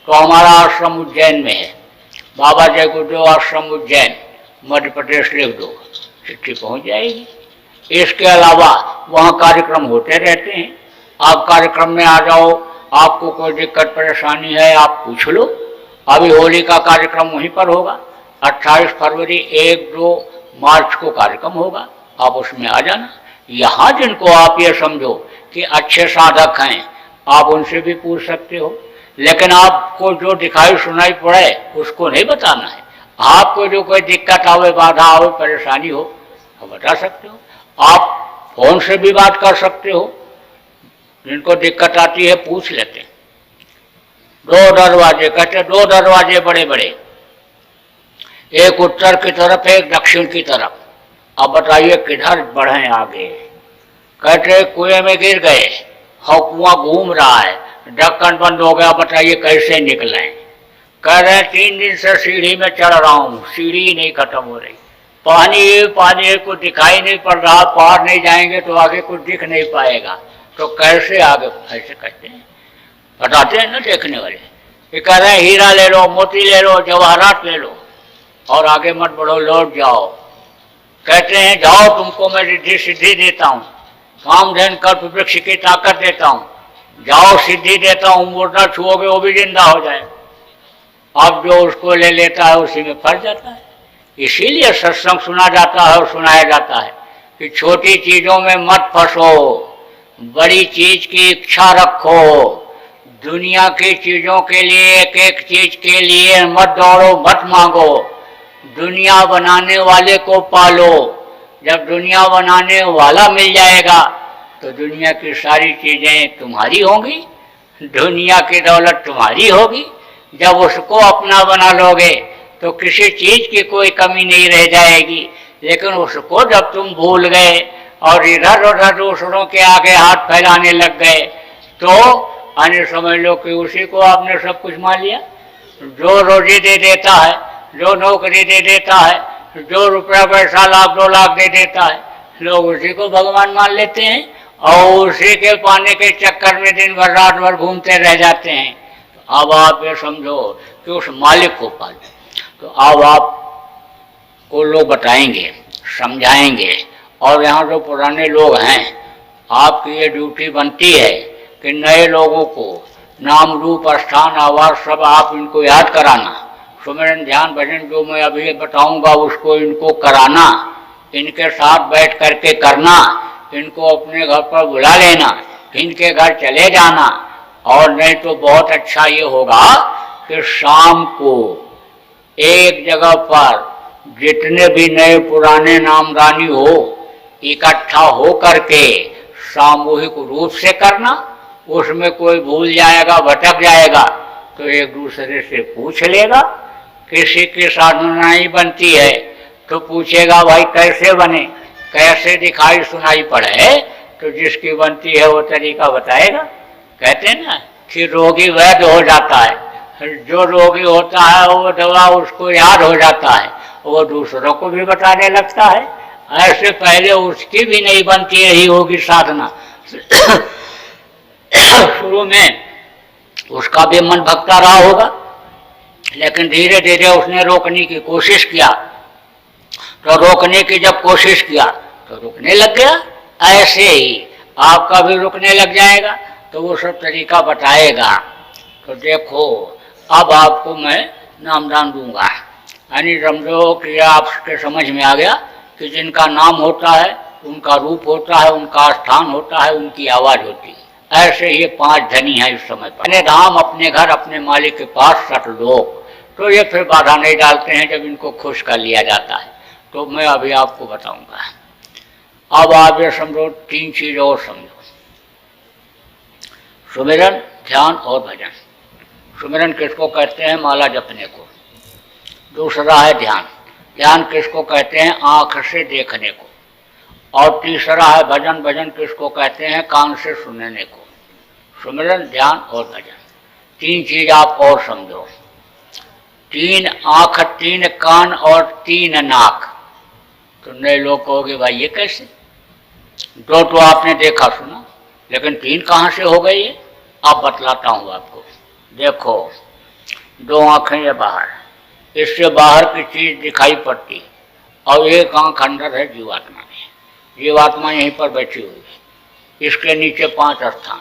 तो हमारा आश्रम उज्जैन में है, बाबा जय गुरुदेव आश्रम उज्जैन, मध्य प्रदेश लिख दो, चिट्ठी पहुंच जाएगी। इसके अलावा वहाँ कार्यक्रम होते रहते हैं, आप कार्यक्रम में आ जाओ, आपको कोई दिक्कत परेशानी है आप पूछ लो। अभी होली का कार्यक्रम वहीं पर होगा, 28 फरवरी 1-2 मार्च को कार्यक्रम होगा, आप उसमें आ जाना। यहाँ जिनको आप ये समझो कि अच्छे साधक हैं, आप उनसे भी पूछ सकते हो, लेकिन आपको जो दिखाई सुनाई पड़े उसको नहीं बताना है। आपको जो कोई दिक्कत आवे, बाधा आवे, परेशानी हो, तो बता सकते हो। आप फोन से भी बात कर सकते हो, जिनको दिक्कत आती है पूछ लेते हैं। 2 दरवाजे, कहते 2 दरवाजे बड़े बड़े, एक उत्तर की तरफ एक दक्षिण की तरफ। अब बताइए किधर बढ़े आगे? कहते कुएं में गिर गए, और कुआं घूम रहा है, ढक्कन बंद हो गया, बताइए कैसे निकले? कह रहे 3 दिन से सीढ़ी में चढ़ रहा हूँ, सीढ़ी नहीं खत्म हो रही, पानी पानी कुछ दिखाई नहीं पड़ रहा, पार नहीं जाएंगे तो आगे कुछ दिख नहीं पाएगा, तो कैसे आगे? ऐसे कहते हैं, बताते हैं ना देखने वाले। ये कह रहे हैं हीरा ले लो, मोती ले लो, जवाहरात ले लो और आगे मत बढ़ो, लौट जाओ। कहते हैं जाओ तुमको मैं रिद्धि सिद्धि देता हूँ, कामधेनु कल्प वृक्ष की ताकत देता हूँ, जाओ सिद्धि देता हूँ, मुर्दा छुओगे वो भी जिंदा हो जाए। अब जो उसको ले लेता है उसी में फंस जाता है। इसीलिए सत्संग सुना जाता है और सुनाया जाता है कि छोटी चीज़ों में मत फंसो, बड़ी चीज़ की इच्छा रखो, दुनिया की चीज़ों के लिए एक एक चीज़ के लिए मत दौड़ो, मत मांगो, दुनिया बनाने वाले को पालो। जब दुनिया बनाने वाला मिल जाएगा तो दुनिया की सारी चीज़ें तुम्हारी होंगी, दुनिया की दौलत तुम्हारी होगी। जब उसको अपना बना लोगे तो किसी चीज़ की कोई कमी नहीं रह जाएगी। लेकिन उसको जब तुम भूल गए और इधर उधर दूसरों के आगे हाथ फैलाने लग गए तो अन्य समझ लो कि उसी को आपने सब कुछ मान लिया। जो रोजी दे देता है, जो नौकरी दे देता है, जो रुपया पैसा 1-2 लाख दे देता है, लोग उसी को भगवान मान लेते हैं और उसी के पाने के चक्कर में दिन भर रात भर घूमते रह जाते हैं। तो अब आप ये समझो कि उस मालिक को पालो। तो अब आप को लोग बताएंगे, समझाएंगे, और यहाँ जो पुराने लोग हैं आपकी ये ड्यूटी बनती है कि नए लोगों को नाम रूप स्थान आवास सब आप इनको याद कराना। सुमिरन ध्यान भजन जो मैं अभी बताऊंगा उसको इनको कराना, इनके साथ बैठ करके करना, इनको अपने घर पर बुला लेना, इनके घर चले जाना। और नहीं तो बहुत अच्छा ये होगा कि शाम को एक जगह पर जितने भी नए पुराने नामदानी हो इकट्ठा हो करके सामूहिक रूप से करना। उसमें कोई भूल जाएगा, भटक जाएगा तो एक दूसरे से पूछ लेगा। किसी की साधना नहीं बनती है तो पूछेगा भाई कैसे बने, कैसे दिखाई सुनाई पड़े, तो जिसकी बनती है वो तरीका बताएगा। कहते हैं ना कि रोगी वैद्य हो जाता है, जो रोगी होता है वो दवा उसको याद हो जाता है, वो दूसरों को भी बताने लगता है। ऐसे पहले उसकी भी नहीं बनती रही होगी साधना। शुरू में उसका भी मन भटका रहा होगा, लेकिन धीरे धीरे उसने रोकने की कोशिश किया। तो रोकने की जब कोशिश किया तो रुकने लग गया। ऐसे ही आपका भी रुकने लग जाएगा, तो वो सब तरीका बताएगा। तो देखो, अब आपको मैं नामदान दूंगा, यानी समझो कि आपके समझ में आ गया कि जिनका नाम होता है उनका रूप होता है, उनका स्थान होता है, उनकी आवाज़ होती है। ऐसे ये 5 धनी हैं इस समय पर। अपने धाम, अपने घर, अपने मालिक के पास 60 लोग, तो ये फिर बाधा नहीं डालते हैं जब इनको खुश कर लिया जाता है। तो मैं अभी आपको बताऊंगा। अब आप ये समझो 3 चीज़ और समझो, सुमिरन, ध्यान और भजन। सुमिरन किसको कहते हैं? माला जपने को। दूसरा है ध्यान। ध्यान किसको कहते हैं? आँख से देखने को। और तीसरा है भजन। भजन किसको कहते हैं? कान से सुनने को। सुमिरन, ध्यान और भजन, 3 चीज आप और समझो। 3 आँख, 3 कान और 3 नाक। तो नए लोग कहोगे भाई ये कैसे? 2 तो आपने देखा सुना, लेकिन 3 कहाँ से हो गई ये? आप बतलाता हूँ आपको। देखो, 2 आँखें ये बाहर, इससे बाहर की चीज दिखाई पड़ती, और एक आँख अंदर है जीवात्मा में। जीवात्मा यहीं पर बैठी हुई है। इसके नीचे 5 स्थान,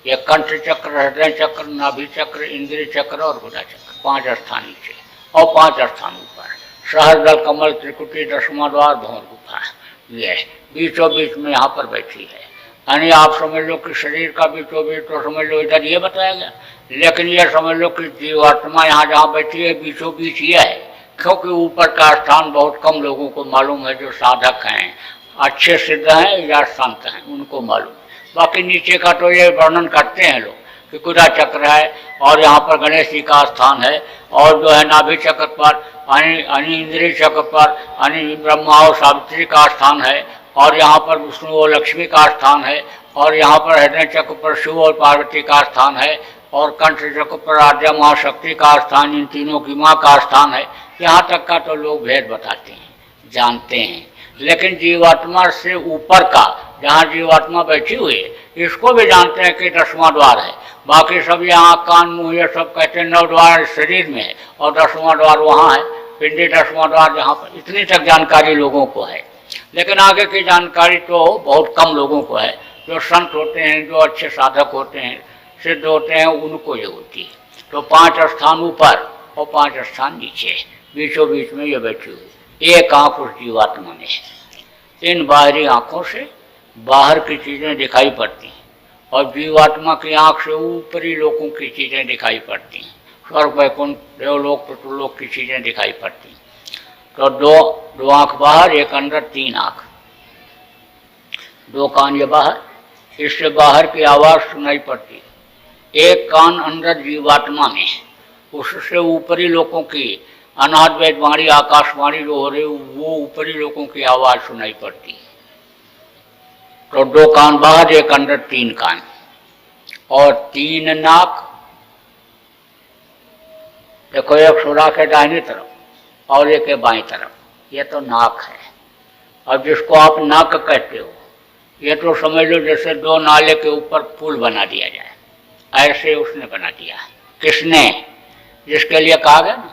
ये कंठ चक्र, हृदय चक्र, नाभि चक्र, इंद्रिय चक्र और गुदा चक्र। 5 स्थान नीचे और 5 स्थान ऊपर। सहस्रदल, कमल, त्रिकुटी, दशमा द्वार, भौर गुफा, ये बीचों बीच में यहाँ पर बैठी है। यानी आप समझ लो कि शरीर का बीचों बीच तो समझ लो इधर ये बताया गया, लेकिन ये समझ लो कि जीवात्मा यहाँ जहाँ बैठी है बीचों बीच ये है। क्योंकि ऊपर का स्थान बहुत कम लोगों को मालूम है, जो साधक हैं, अच्छे सिद्ध हैं या संत हैं, उनको मालूम। बाकी नीचे का तो ये वर्णन करते हैं लोग कि गुदा चक्र है, और यहाँ पर गणेश जी का स्थान है, और जो है नाभि चक्र पर यानी इंद्रिय चक्र पर यानी ब्रह्मा और सावित्री का स्थान है, और यहाँ पर विष्णु और लक्ष्मी का स्थान है, और यहाँ पर हृदय चक्र पर शिव और पार्वती का स्थान है, और कंठ चक्र पर आद्या महाशक्ति का स्थान, इन तीनों की माँ का स्थान है। यहाँ तक का तो लोग भेद बताते हैं, जानते हैं। लेकिन जीवात्मा से ऊपर का, जहाँ जीवात्मा बैठी हुई है, इसको भी जानते हैं कि 10वां द्वार है। बाकी सब यहाँ कान मुँह ये सब कहते हैं 9 द्वार शरीर में है, और 10वां द्वार वहाँ है, पिंडी 10वां द्वार जहाँ पर। इतनी तक जानकारी लोगों को है, लेकिन आगे की जानकारी तो बहुत कम लोगों को है। जो संत होते हैं, जो अच्छे साधक होते हैं, सिद्ध होते हैं, उनको ये होती है। तो 5 स्थान ऊपर और 5 स्थान नीचे, बीचों बीच में ये बैठी हुई। एक आँख उस जीवात्मा में है। इन बाहरी आँखों से बाहर की चीज़ें दिखाई पड़ती हैं, और जीवात्मा की आँख से ऊपरी लोगों की चीज़ें दिखाई पड़ती हैं। स्वर्ग, वैकुंठ, देवलोक, पितृलोक की चीज़ें दिखाई पड़ती हैं। तो दो आँख बाहर, एक अंदर, 3 आँख। 2 कान ये बाहर, इससे बाहर की आवाज़ सुनाई पड़ती। एक कान अंदर जीवात्मा में, उससे ऊपरी लोगों की अनाहत वेदवाणी, आकाशवाणी जो हो रही, वो ऊपरी लोगों की आवाज़ सुनाई पड़ती। तो 2 कान बाहर, एक अंदर, 3 कान और 3 नाक। देखो, एक सुराख है दाहिनी तरफ और एक है बाईं तरफ, ये तो नाक है। अब जिसको आप नाक कहते हो, ये तो समझ लो जैसे 2 नाले के ऊपर पुल बना दिया जाए, ऐसे उसने बना दिया। किसने? जिसके लिए कहा गया ना,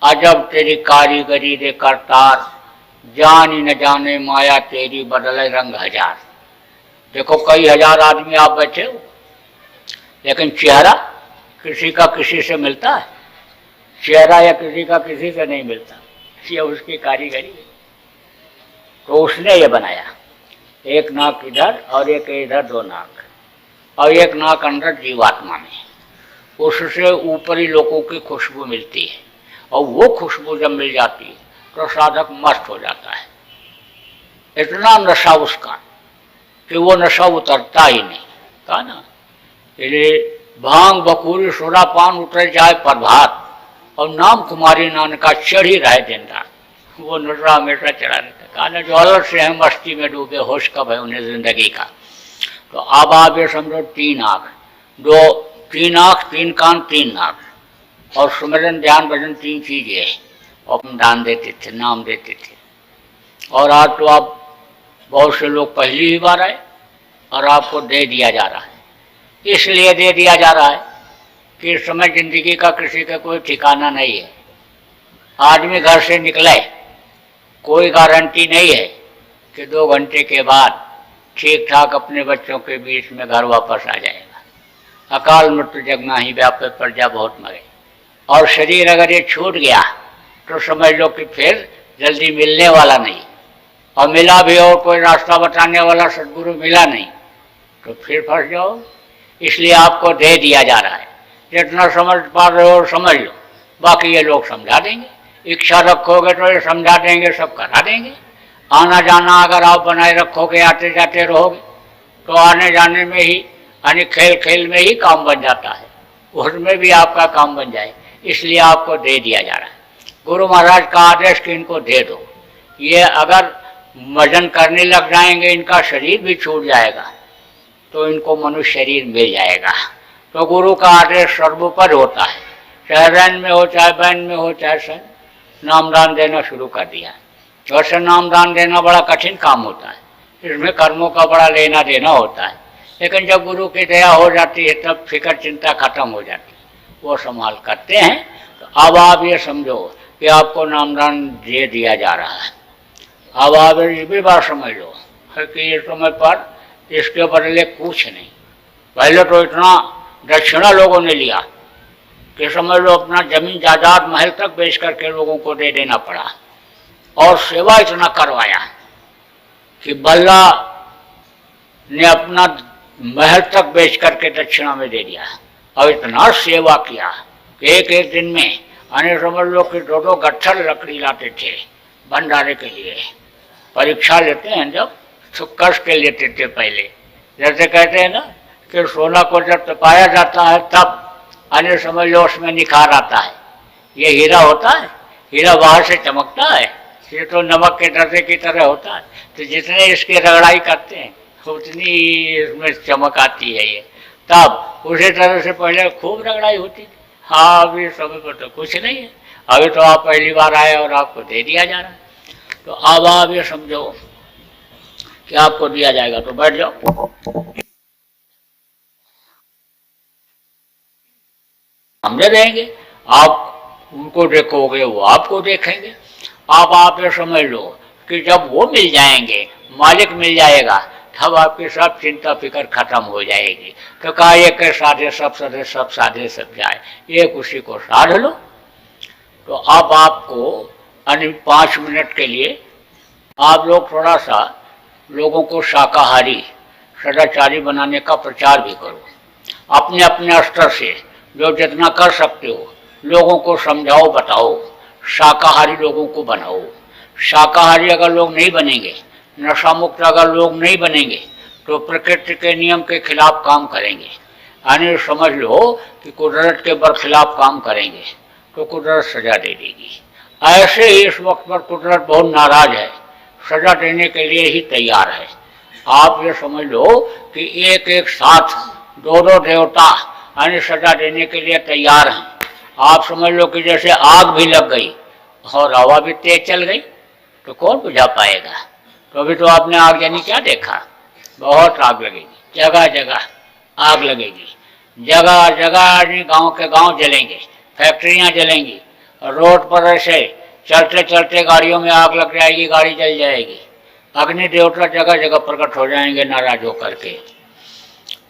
अजब तेरी कारीगरी रे करतार, जान ही न जाने माया तेरी बदले रंग हजार। देखो, कई हजार आदमी आप बैठे हो, लेकिन चेहरा किसी का किसी से मिलता है? चेहरा या किसी का किसी से नहीं मिलता। ये उसकी कारीगरी है। तो उसने ये बनाया, एक नाक इधर और एक इधर, 2 नाक, और एक नाक अंदर जीवात्मा में। उससे ऊपरी लोगों की खुशबू मिलती है, और वो खुशबू जब मिल जाती है तो साधक मस्त हो जाता है। इतना नशा उसका कि वो नशा उतरता ही नहीं। कहा ना, भांग बकूरी सोडा पान उतर जाए प्रभात, और नाम कुमारी नानका चढ़ी रहे दिन रात। वो नशा हमेशा चढ़ा रहता। कहा ना, जो अलग से है मस्ती में डूबे, होश कब है उन्हें जिंदगी का। तो अब आप ये समझो, 3 आँख, 3 आँख, 3 कान, 3 नाक, और सुमिरन, ध्यान, भजन, 3 चीजें हम दान देते थे, नाम देते थे। और आज तो आप बहुत से लोग पहली ही बार आए और आपको दे दिया जा रहा है। इसलिए दे दिया जा रहा है कि इस समय जिंदगी का किसी का कोई ठिकाना नहीं है। आदमी घर से निकले, कोई गारंटी नहीं है कि 2 घंटे के बाद ठीक ठाक अपने बच्चों के बीच में घर वापस आ जाएगा। अकाल मृत्यु जगना ही व्यापे प्रजा बहुत मरे। और शरीर अगर ये छूट गया तो समझ लो कि फिर जल्दी मिलने वाला नहीं, और मिला भी और कोई रास्ता बताने वाला सद्गुरु मिला नहीं तो फिर फंस जाओ। इसलिए आपको दे दिया जा रहा है, जितना समझ पा रहे हो समझ लो, बाकी ये लोग समझा देंगे। इच्छा रखोगे तो ये समझा देंगे, सब करा देंगे। आना जाना अगर आप बनाए रखोगे, आते जाते रहोगे तो आने जाने में ही यानी खेल खेल में ही काम बन जाता है, उसमें भी आपका काम बन जाए। इसलिए आपको दे दिया जा रहा है। गुरु महाराज का आदेश कि इनको दे दो। ये अगर वजन करने लग जाएंगे, इनका शरीर भी छूट जाएगा तो इनको मनुष्य शरीर मिल जाएगा। तो गुरु का आदेश सर्वोपरि होता है, चाहे रैन में हो, चाहे बैन में हो, चाहे सन नामदान देना शुरू कर दिया। वैसे नामदान देना बड़ा कठिन काम होता है, इसमें कर्मों का बड़ा लेना देना होता है, लेकिन जब गुरु की दया हो जाती है तब फिक्र चिंता खत्म हो जाती है, वो संभाल करते हैं। तो अब आप ये समझो कि आपको नामदान दे दिया जा रहा है। अब आप ये भी बात समझ लो कि इस समय पर इसके बदले कुछ नहीं। पहले तो इतना दक्षिणा लोगों ने लिया कि समझ लो अपना जमीन जायदाद महल तक बेच करके लोगों को दे देना पड़ा, और सेवा इतना करवाया कि बल्ला ने अपना महल तक बेच करके दक्षिणा में दे दिया। और इतना सेवा किया कि एक एक दिन में अन्य समझ लो कि 2-2 गट्ठर लकड़ी लाते थे भंडारे के लिए। परीक्षा लेते हैं जब तो कस के लेते थे पहले, जैसे कहते हैं ना कि सोना को जब तपाया जाता है तब अन्य समझ लो उसमें निखार आता है। ये हीरा होता है, हीरा बाहर से चमकता है, ये तो नमक के दर्जे की तरह होता है। तो जितने इसकी रगड़ाई करते हैं उतनी इसमें चमक आती है। ये तब उसी तरह से पहले खूब रगड़ाई होती थी। हाँ, अभी समय पर तो कुछ नहीं है, अभी तो आप पहली बार आए और आपको दे दिया जा रहा है। तो अब आप ये समझो कि आपको दिया जाएगा, तो बैठ जाओ। समझे रहेंगे, आप उनको देखोगे वो आपको देखेंगे। आप ये समझ लो कि जब वो मिल जाएंगे, मालिक मिल जाएगा, तब आपकी सब चिंता फिक्र खत्म हो जाएगी। तो कहा ये के साधे सब सदे, सब साधे सब जाए, एक उसी को साध लो। तो अब आपको 5 मिनट के लिए आप लोग थोड़ा सा लोगों को शाकाहारी सदाचारी बनाने का प्रचार भी करो। अपने अपने स्तर से जो जितना कर सकते हो लोगों को समझाओ, बताओ, शाकाहारी लोगों को बनाओ। शाकाहारी अगर लोग नहीं बनेंगे, नशा मुक्त अगर लोग नहीं बनेंगे तो प्रकृति के नियम के खिलाफ काम करेंगे। यानी समझ लो कि कुदरत के बरखिलाफ काम करेंगे तो कुदरत सजा दे देगी। ऐसे ही इस वक्त पर कुदरत बहुत नाराज है, सजा देने के लिए ही तैयार है। आप ये समझ लो कि एक एक साथ 2-2 देवता यानी सजा देने के लिए तैयार हैं। आप समझ लो कि जैसे आग भी लग गई और हवा भी तेज चल गई तो कौन बुझा पाएगा। तो अभी तो आपने आगजनी क्या देखा, बहुत आग लगेगी, जगह जगह आग लगेगी, जगह जगह गांव के गांव जलेंगे, फैक्ट्रियां जलेंगी, रोड पर ऐसे चलते चलते गाड़ियों में आग लग जाएगी, गाड़ी जल जाएगी। अग्नि देवता जगह जगह प्रकट हो जाएंगे नाराज होकर के।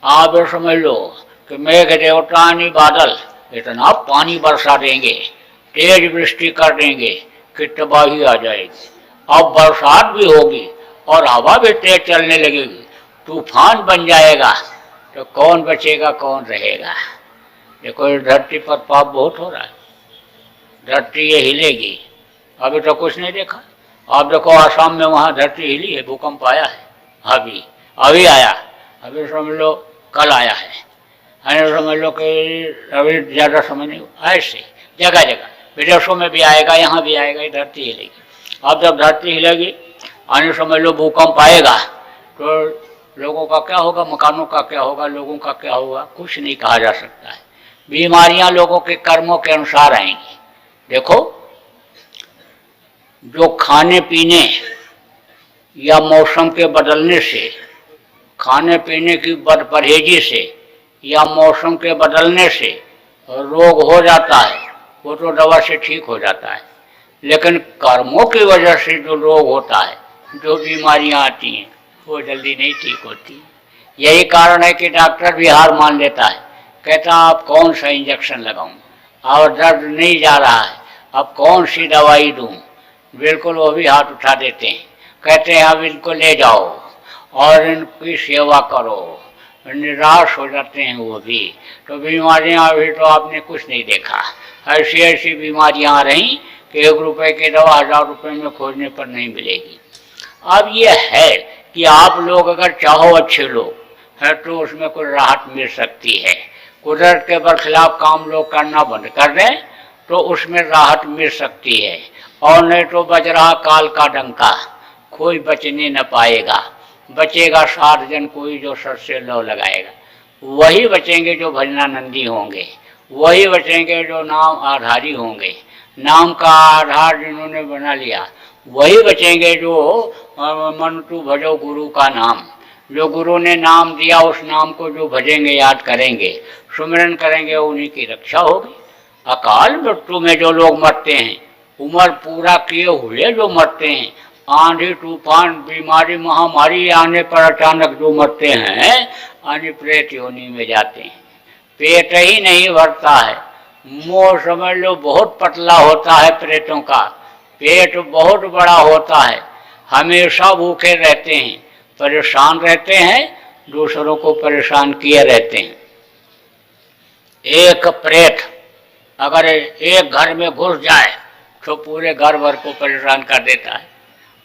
आप ये समझ लो कि मेघ देवता यानी बादल इतना पानी बरसा देंगे, तेज वृष्टि कर देंगे कि तबाही आ जाएगी। अब बरसात भी होगी और हवा भी तेज चलने लगेगी, तूफान बन जाएगा, तो कौन बचेगा, कौन रहेगा। देखो इस धरती पर पाप बहुत हो रहा है, धरती ये हिलेगी। अभी तो कुछ नहीं देखा, आप देखो आसाम में वहाँ धरती हिली है, भूकंप आया है, अभी आया, अभी समझ लो कल आया है। समझ लो कि अभी ज़्यादा समय नहीं हुआ। ऐसे जगह जगह विदेशों में भी आएगा, यहाँ भी आएगा, ये धरती हिलेगी। अब जब धरती हिलेगी यानी समझ लो भूकंप आएगा तो लोगों का क्या होगा, मकानों का क्या होगा, लोगों का क्या होगा, कुछ नहीं कहा जा सकता है। बीमारियां लोगों के कर्मों के अनुसार आएंगी। देखो जो खाने पीने या मौसम के बदलने से, खाने पीने की परहेजी से या मौसम के बदलने से रोग हो जाता है वो तो दवा से ठीक हो जाता है, लेकिन कर्मों की वजह से जो रोग होता है, जो बीमारियां आती हैं, वो जल्दी नहीं ठीक होती। यही कारण है कि डॉक्टर भी हार मान लेता है, कहता आप कौन सा इंजेक्शन लगाऊं, और दर्द नहीं जा रहा है, अब कौन सी दवाई दूं। बिल्कुल वो भी हाथ उठा देते हैं, कहते हैं अब इनको ले जाओ और इनकी सेवा करो। निराश हो जाते हैं वो भी। तो बीमारियां अभी तो आपने कुछ नहीं देखा, ऐसी ऐसी बीमारियां आ रही कि 1 रुपए की दवा 1000 रुपए में खोजने पर नहीं मिलेगी। अब ये है कि आप लोग अगर चाहो अच्छे लोग है तो उसमें कोई राहत मिल सकती है। कुदरत के बरखिलाफ काम लोग करना बंद कर दें तो उसमें राहत मिल सकती है, और नहीं तो बज रहा काल का डंका, कोई बचने न पाएगा। बचेगा 60 जन कोई जो सर से लौ लगाएगा, वही बचेंगे जो भजनानंदी होंगे, वही बचेंगे जो नाम आधारी होंगे। नाम का आधार जिन्होंने बना लिया वही बचेंगे जो मन तू भजो गुरु का नाम, जो गुरु ने नाम दिया उस नाम को जो भजेंगे, याद करेंगे, सुमिरन करेंगे, उन्हीं की रक्षा होगी। अकाल मृत्यु में जो लोग मरते हैं, उम्र पूरा किए हुए जो मरते हैं, आंधी तूफान बीमारी महामारी आने पर अचानक जो मरते हैं, अन्य प्रेत योनि में जाते हैं। पेट ही नहीं भरता है, मुंह समझ लो बहुत पतला होता है प्रेतों का, पेट बहुत बड़ा होता है, हमेशा भूखे रहते हैं, परेशान रहते हैं, दूसरों को परेशान किए रहते हैं। एक प्रेत अगर एक घर में घुस जाए तो पूरे घर भर को परेशान कर देता है,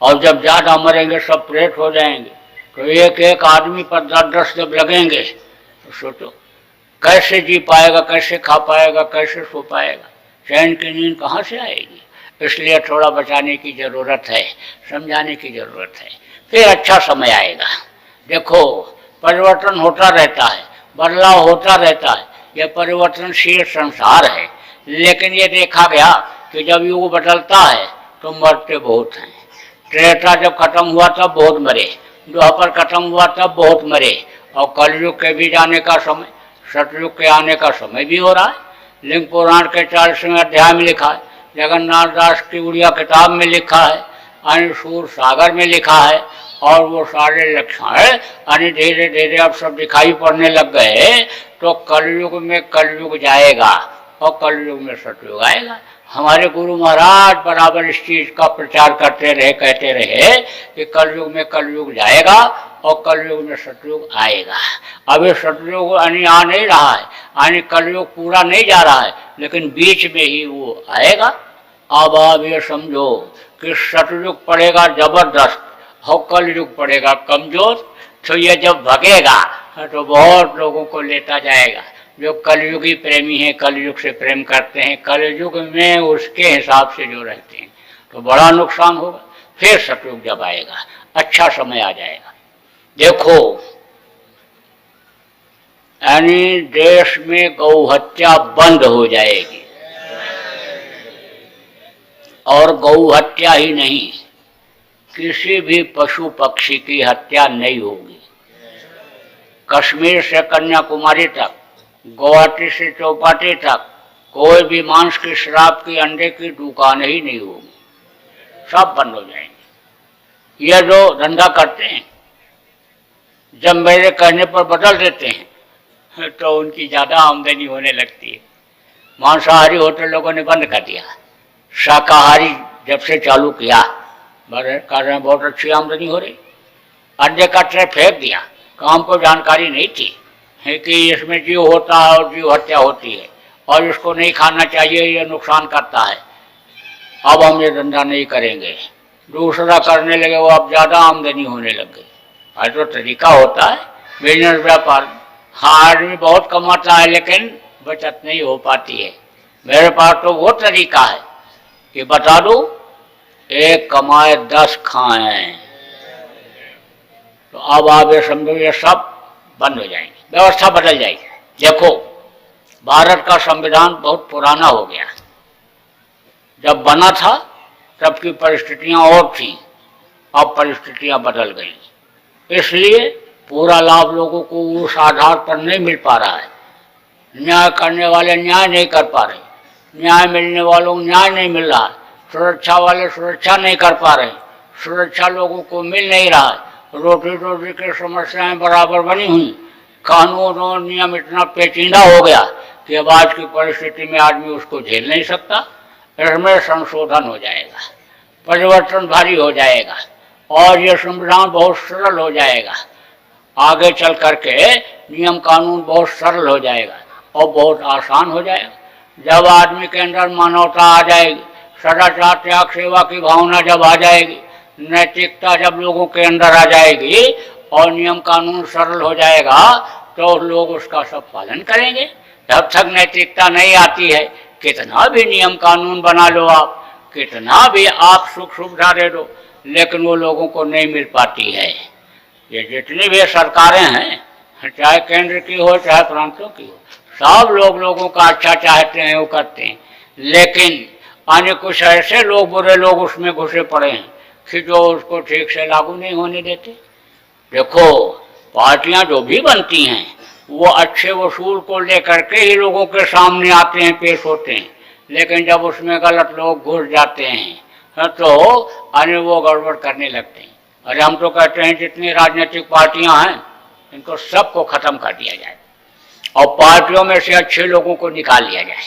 और जब ज़्यादा मरेंगे सब प्रेत हो जाएंगे तो एक एक आदमी पर 10-10 जब लगेंगे तो सोचो कैसे जी पाएगा, कैसे खा पाएगा, कैसे सो पाएगा, चैन की नींद कहाँ से आएगी। इसलिए थोड़ा बचाने की ज़रूरत है, समझाने की ज़रूरत है, फिर अच्छा समय आएगा। देखो परिवर्तन होता रहता है, बदलाव होता रहता है, यह परिवर्तनशील संसार है। लेकिन ये देखा गया कि जब युग बदलता है तो मरते बहुत हैं। त्रेता जब खत्म हुआ तब बहुत मरे, द्वापर खत्म हुआ तब बहुत मरे, और कलयुग के भी जाने का समय, सतयुग के आने का समय भी हो रहा है। लिंग पुराण के 40वें अध्याय में लिखा है, जगन्नाथ दास की उड़िया किताब में लिखा है, अन्य सूर सागर में लिखा है, और वो सारे लक्षण अन्य धीरे धीरे अब सब दिखाई पड़ने लग गए। तो कलयुग में कलयुग जाएगा और कलयुग में सतयुग आएगा। हमारे गुरु महाराज बराबर इस चीज का प्रचार करते रहे, कहते रहे कि कलयुग में कलयुग जाएगा और कलयुग में सतयुग आएगा। अब ये सतयुग आ नहीं रहा है, यानी कलयुग पूरा नहीं जा रहा है, लेकिन बीच में ही वो आएगा। अब आप ये समझो कि सतयुग पड़ेगा जबरदस्त और कलयुग पड़ेगा कमजोर। तो ये जब भगेगा तो बहुत लोगों को लेता जाएगा। जो कलयुगी प्रेमी हैं, कलयुग से प्रेम करते हैं, कलयुग में उसके हिसाब से जो रहते हैं, तो बड़ा नुकसान होगा। फिर सतयुग जब आएगा अच्छा समय आ जाएगा। देखो यानी देश में गौ हत्या बंद हो जाएगी, और गौ हत्या ही नहीं, किसी भी पशु पक्षी की हत्या नहीं होगी। कश्मीर से कन्याकुमारी तक, गुवाहाटी से चौपाटी तक कोई भी मांस की, शराब की, अंडे की दुकान ही नहीं होगी, सब बंद हो जाएंगे। ये जो धंधा करते हैं जब मेरे कहने पर बदल देते हैं तो उनकी ज़्यादा आमदनी होने लगती है। मांसाहारी होटल लोगों ने बंद कर दिया, शाकाहारी जब से चालू किया बड़े कारण बहुत अच्छी आमदनी हो रही। अंडे का ट्रे फेंक दिया, काम को जानकारी नहीं थी कि इसमें जीव होता है और जीव हत्या होती है और इसको नहीं खाना चाहिए, ये नुकसान करता है। अब हम ये धंधा नहीं करेंगे, दूसरा करने लगे, वो अब ज़्यादा आमदनी होने लग गई। हर तो तरीका होता है बिजनेस व्यापार। हाँ आदमी बहुत कमाता है लेकिन बचत नहीं हो पाती है। मेरे पास तो वो तरीका है कि बता दो, एक कमाए 10 खाएं। तो अब आप ये समझो ये सब बंद हो जाएंगे, व्यवस्था बदल जाएगी। देखो भारत का संविधान बहुत पुराना हो गया, जब बना था तब की परिस्थितियां और थी, अब परिस्थितियां बदल गई, इसलिए पूरा लाभ लोगों को उस आधार पर नहीं मिल पा रहा है। न्याय करने वाले न्याय नहीं कर पा रहे, न्याय मिलने वालों को न्याय नहीं मिल रहा, सुरक्षा वाले सुरक्षा नहीं कर पा रहे, सुरक्षा लोगों को मिल नहीं रहा है, रोटी रोटी की समस्याएं बराबर बनी हुई, कानून और नियम इतना पेचीदा हो गया कि अब आज की परिस्थिति में आदमी उसको झेल नहीं सकता। इसमें संशोधन हो जाएगा, परिवर्तन भारी हो जाएगा और ये संविधान बहुत सरल हो जाएगा। आगे चल करके नियम कानून बहुत सरल हो जाएगा और बहुत आसान हो जाएगा। जब आदमी के अंदर मानवता आ जाएगी, सदाचार त्याग सेवा की भावना जब आ जाएगी, नैतिकता जब लोगों के अंदर आ जाएगी और नियम कानून सरल हो जाएगा तो लोग उसका सब पालन करेंगे। जब तक नैतिकता नहीं आती है, कितना भी नियम कानून बना लो आप, कितना भी आप सुख सुविधा दे दो, लेकिन वो लोगों को नहीं मिल पाती है। ये जितनी भी सरकारें हैं, चाहे केंद्र की हो चाहे प्रांतों की हो, सब लोग लोगों का अच्छा चाहते हैं, वो करते हैं, लेकिन अन्य कुछ ऐसे लोग, बुरे लोग उसमें घुसे पड़े हैं कि जो उसको ठीक से लागू नहीं होने देते। देखो, पार्टियां जो भी बनती हैं वो अच्छे वसूल को लेकर के ही लोगों के सामने आते हैं, पेश होते हैं, लेकिन जब उसमें गलत लोग घुस जाते हैं तो अन्य वो गड़बड़ करने लगते हैं। अरे हम तो कहते हैं जितनी राजनीतिक पार्टियां हैं इनको सबको खत्म कर दिया जाए और पार्टियों में से अच्छे लोगों को निकाल लिया जाए,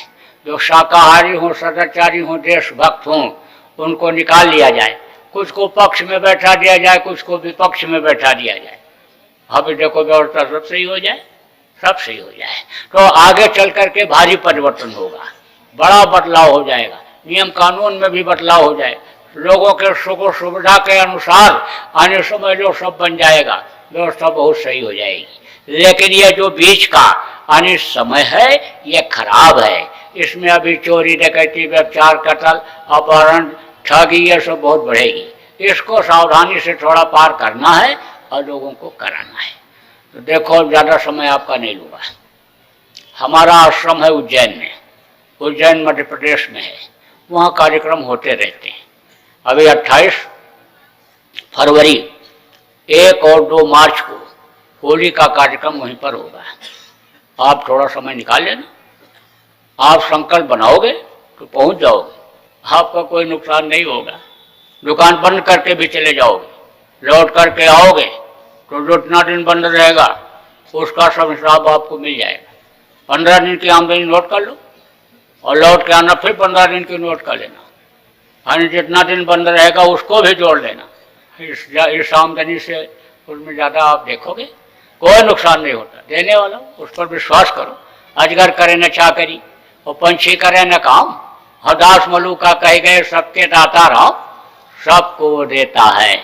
जो शाकाहारी हों, सदाचारी हों, देशभक्त हों, उनको निकाल लिया जाए। कुछ को पक्ष में बैठा दिया जाए, कुछ को विपक्ष में बैठा दिया जाए। अभी देखो व्यवस्था सब सही हो जाए, सब सही हो जाए तो आगे चल करके भारी परिवर्तन होगा, बड़ा बदलाव हो जाएगा, नियम कानून में भी बदलाव हो जाए, लोगों के सुख सुविधा के अनुसार आने समय जो सब बन जाएगा, व्यवस्था बहुत सही हो जाएगी। लेकिन ये जो बीच का आने समय है ये खराब है, इसमें अभी चोरी डकैती व्यभिचार कत्ल अपहरण ठगी ये सब बहुत बढ़ेगी। इसको सावधानी से थोड़ा पार करना है और लोगों को कराना है। तो देखो, ज़्यादा समय आपका नहीं लूँगा। हमारा आश्रम है उज्जैन में, उज्जैन मध्य प्रदेश में है, वहाँ कार्यक्रम होते रहते हैं। अभी 28 फरवरी, 1 और 2 मार्च को होली का कार्यक्रम वहीं पर होगा। आप थोड़ा समय निकाल लेना, आप संकल्प बनाओगे तो पहुँच जाओगे, आपका कोई नुकसान नहीं होगा। दुकान बंद करके भी चले जाओगे, लौट करके आओगे तो जितना दिन बंद रहेगा उसका सब हिसाब आपको मिल जाएगा। 15 दिन की आमदनी नोट कर लो और लौट के आना, फिर 15 दिन की नोट कर लेना, यानी जितना दिन बंद रहेगा उसको भी जोड़ लेना। इस आमदनी से उसमें ज़्यादा आप देखोगे कोई नुकसान नहीं होता। देने वाला उस पर विश्वास करो। अजगर करे न चाकरी और पंछी करे न काम, हरदास मलूका कह गए सबके दाता राम, सबको वो देता है।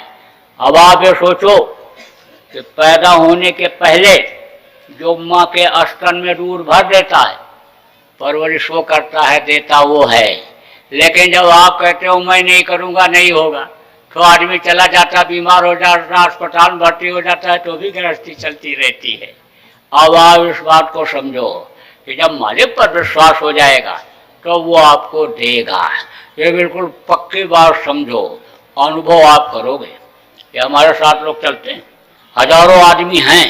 अब आप ये सोचो कि पैदा होने के पहले जो माँ के स्तन में दूध भर देता है, परवरिश वो करता है, देता वो है। लेकिन जब आप कहते हो मैं नहीं करूँगा, नहीं होगा, तो आदमी चला जाता, बीमार हो जाता, अस्पताल में भर्ती हो जाता है, तो भी गृहस्थी चलती रहती है। अब आप इस बात को समझो कि जब मालिक पर विश्वास हो जाएगा तो वो आपको देगा। ये बिल्कुल पक्की बात समझो, अनुभव आप करोगे। ये हमारे साथ लोग चलते हैं, हजारों आदमी हैं,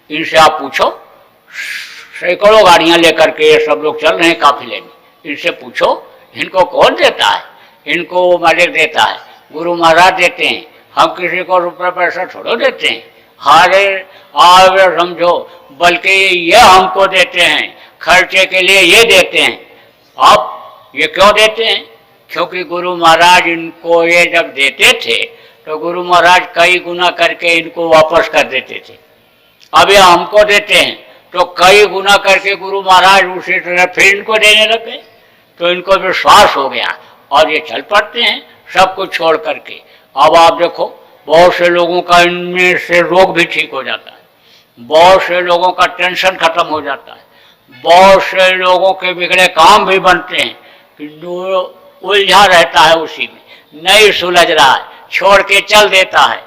इनसे आप पूछो, सैकड़ों गाड़ियां लेकर के ये सब लोग चल रहे हैं काफिले में, इनसे पूछो इनको कौन देता है? इनको वो मालिक देता है, गुरु महाराज देते हैं। हम किसी को रुपये पैसा थोड़ा देते हैं, हारे आवे समझो, बल्कि ये हमको देते हैं, खर्चे के लिए ये देते हैं। अब ये क्यों देते हैं? क्योंकि गुरु महाराज इनको ये जब देते थे तो गुरु महाराज कई गुना करके इनको वापस कर देते थे। अब ये हमको देते हैं तो कई गुना करके गुरु महाराज उसी तरह फिर इनको देने लगे, तो इनको विश्वास हो गया और ये चल पड़ते हैं सब कुछ छोड़ करके। अब आप देखो, बहुत से लोगों का इनमें से रोग भी ठीक हो जाता है, बहुत से लोगों का टेंशन खत्म हो जाता है, बहुत से लोगों के बिगड़े काम भी बनते हैं कि उलझा रहता है उसी में, नहीं सुलझ रहा है, छोड़ के चल देता है।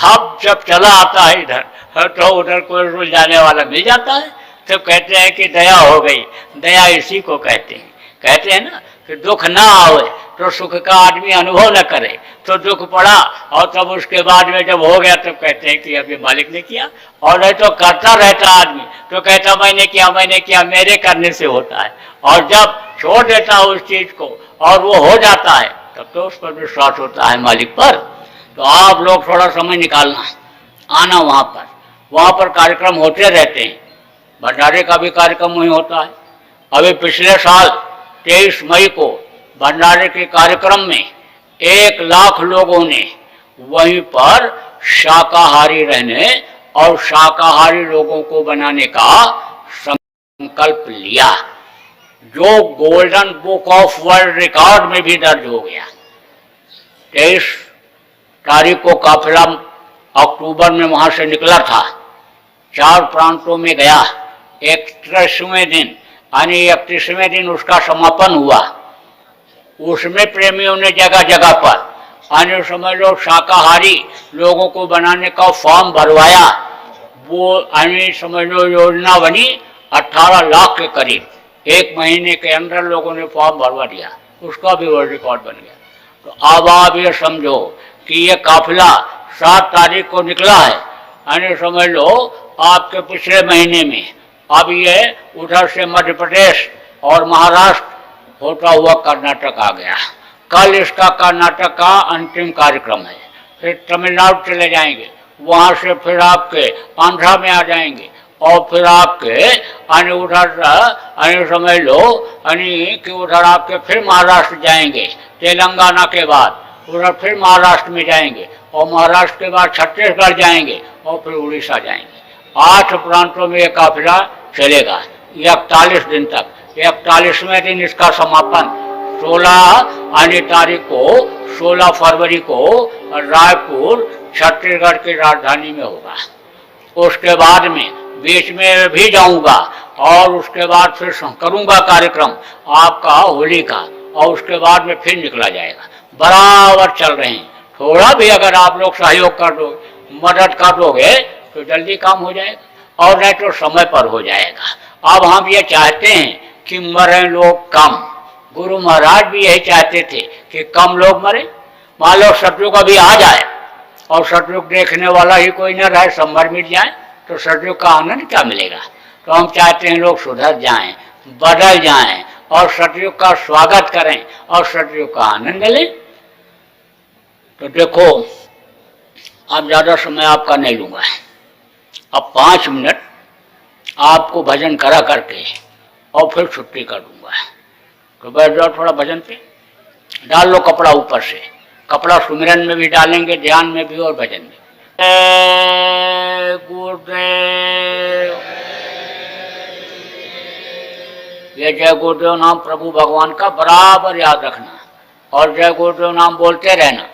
अब जब चला आता है इधर तो उधर कोई सुलझाने वाला मिल जाता है, तो कहते हैं कि दया हो गई। दया इसी को कहते हैं ना कि दुख ना आवे तो सुख का आदमी अनुभव न करे तो दुख पड़ा, और तब उसके बाद में जब हो गया तब कहते हैं कि अभी मालिक ने किया। और नहीं तो करता रहता आदमी तो कहता मैंने किया, मेरे करने से होता है। और जब छोड़ देता है उस चीज को और वो हो जाता है तब तो उस पर विश्वास होता है मालिक पर। तो आप लोग थोड़ा समय निकालना, आना वहाँ पर कार्यक्रम होते रहते हैं। भंडारे का भी कार्यक्रम वहीं होता है। अभी पिछले साल 23 मई को भंडारे के कार्यक्रम में 1 लाख लोगों ने वहीं पर शाकाहारी रहने और शाकाहारी लोगों को बनाने का संकल्प लिया, जो golden book of world record में भी दर्ज हो गया। 23 तारीख को काफिला अक्टूबर में वहां से निकला था, 4 प्रांतों में गया। 31वें दिन यानी 31वें दिन उसका समापन हुआ। उसमें प्रेमियों ने जगह जगह पर अन्य समझ लो शाकाहारी लोगों को बनाने का फॉर्म भरवाया। वो अन्य समझ लो योजना बनी 18 लाख के करीब, 1 महीने के अंदर लोगों ने फॉर्म भरवा दिया, उसका भी वर्ल्ड रिकॉर्ड बन गया। तो अब आप ये समझो कि ये काफिला 7 तारीख को निकला है, यानी समझ लो आपके पिछले महीने में। अब ये उधर से मध्य प्रदेश और महाराष्ट्र होता हुआ कर्नाटक आ गया। कल इसका कर्नाटक का अंतिम कार्यक्रम है। फिर तमिलनाडु चले जाएंगे, वहाँ से फिर आपके आंध्रा में आ जाएंगे, और फिर आपके यानी उधर यानी समझ लो यानी कि उधर आपके फिर महाराष्ट्र जाएंगे, तेलंगाना के बाद उधर फिर महाराष्ट्र में जाएंगे, और महाराष्ट्र के बाद छत्तीसगढ़ जाएंगे, और फिर उड़ीसा जाएंगे। 8 प्रांतों में ये काफिला चलेगा 41 दिन तक। 41वें दिन इसका समापन 16 तारीख को 16 फरवरी को रायपुर छत्तीसगढ़ की राजधानी में होगा। उसके बाद में बीच में भी जाऊंगा और उसके बाद फिर करूंगा कार्यक्रम आपका होली का, और उसके बाद में फिर निकला जाएगा। बराबर चल रहे हैं। थोड़ा भी अगर आप लोग सहयोग कर दो, मदद कर दोगे तो जल्दी काम हो जाएगा, और नहीं तो समय पर हो जाएगा। अब हम ये चाहते हैं कि मरे लोग कम। गुरु महाराज भी यही चाहते थे कि कम लोग मरे। मान लो सतयुग अभी आ जाए और सतयुग देखने वाला ही कोई न रहे, सब मर मिट जाए, तो सतयुग का आनंद क्या मिलेगा। तो हम चाहते हैं लोग सुधर जाएं, बदल जाएं और सतयुग का स्वागत करें और सतयुग का आनंद लें। तो देखो अब ज़्यादा समय आपका नहीं लूँगा, अब 5 मिनट आपको भजन करा करके और फिर छुट्टी कर दूंगा। तो बैठ जाओ थोड़ा भजन पे, डाल लो कपड़ा ऊपर से। कपड़ा सुमिरन में भी डालेंगे, ध्यान में भी और भजन में। गुरुदेव, ये जय गुरुदेव नाम प्रभु भगवान का बराबर याद रखना, और जय गुरुदेव नाम बोलते रहना,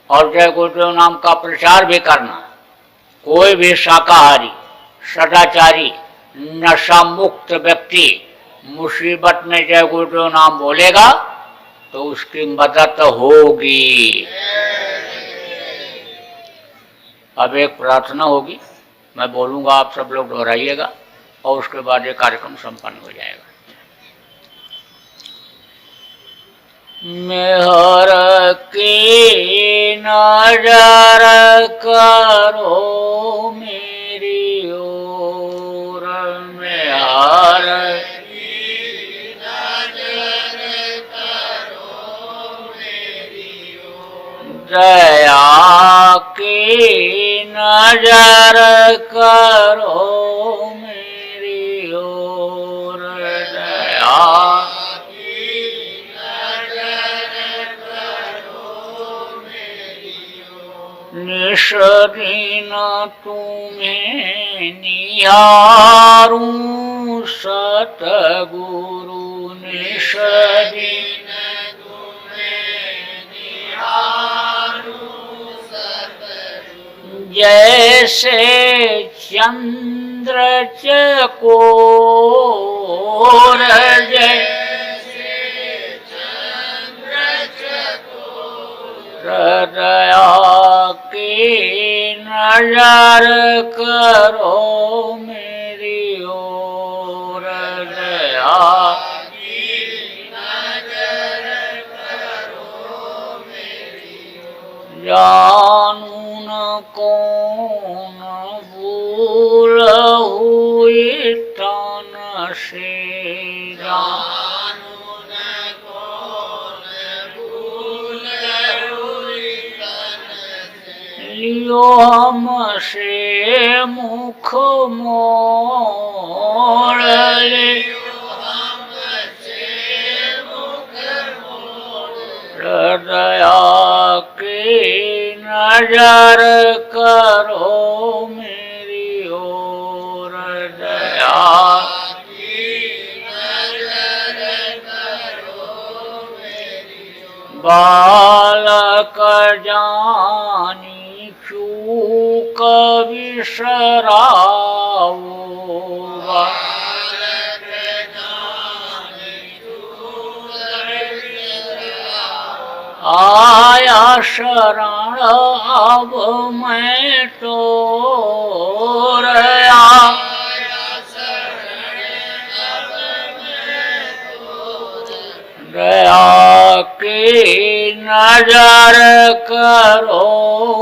और जय गुरुदेव नाम का प्रचार भी करना। कोई भी शाकाहारी, सदाचारी, नशा मुक्त व्यक्ति मुसीबत में जय गुरुदेव नाम बोलेगा तो उसकी मदद होगी। अब एक प्रार्थना होगी, मैं बोलूँगा, आप सब लोग दोहराइएगा, और उसके बाद ये कार्यक्रम संपन्न हो जाएगा। मेहर की नजर करो मेरी ओर, मेहर की नजर करो मेरी ओर, दया की नजर करो मेरी ओर, दया निष्दिन तुम्हें निहारूं सतगुरु, निष्दिन तुम्हें निहारूं सतगुरु, जैसे चंद्र चकोर, जैसे चंद्र चकोर, दया की नजर करो मेरी ओर, दया की नजर करो जानू न कौन भूलहु तन से, जानू न कौन भूलहु तन से, लियो हमसे मुख मोड़ ले, दया की नजर करो मेरी ओर, दया की नजर करो मेरी ओर, बालक जानी चूक बिसराओ, आया शरण अब मैं तो रया, दया की नजर करो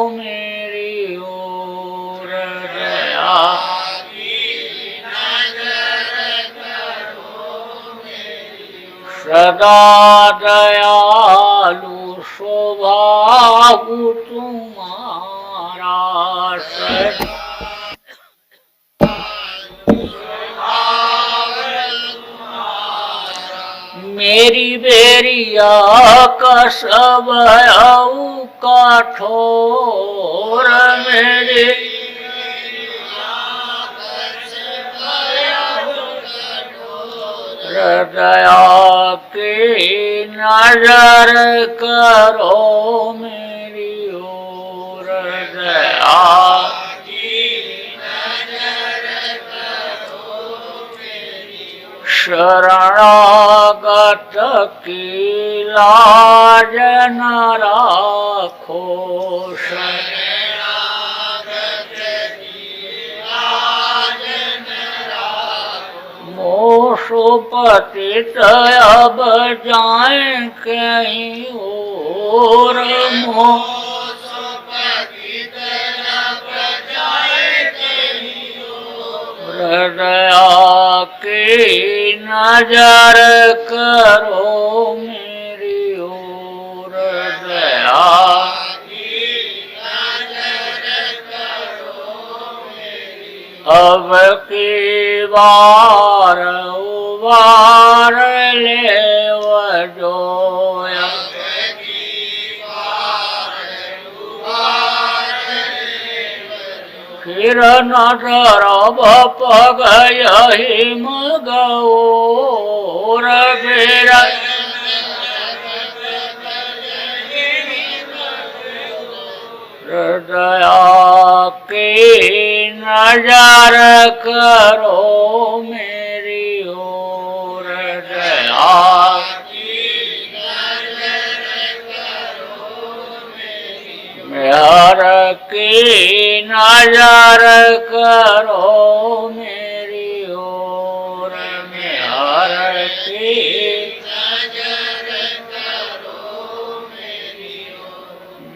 मेरी ओर, दया की नजर करो मेरी ओर, सदा दयालु स्वभाव तुम्हारा, मेरी बेरिया कसब कठोर, मेरे दया की नजर करो मेरी ओर, दया की नजर करो मेरी ओर, शरणागत की लाज न राखो, मोसोपतित अब जाए कहीं और, मोसोपतित अब जाए कहीं और, दया की नजर करो मेरी ओर, दया अब की बार उबार ले वजोया, फिर नजर पग यही मगोर, फिर दया की नजर करो मेरी ओर, दया की नजर करो मेरी ओर, मेहर की नजर करो मेरी ओर, मेहर की नजर करो मेरी ओर,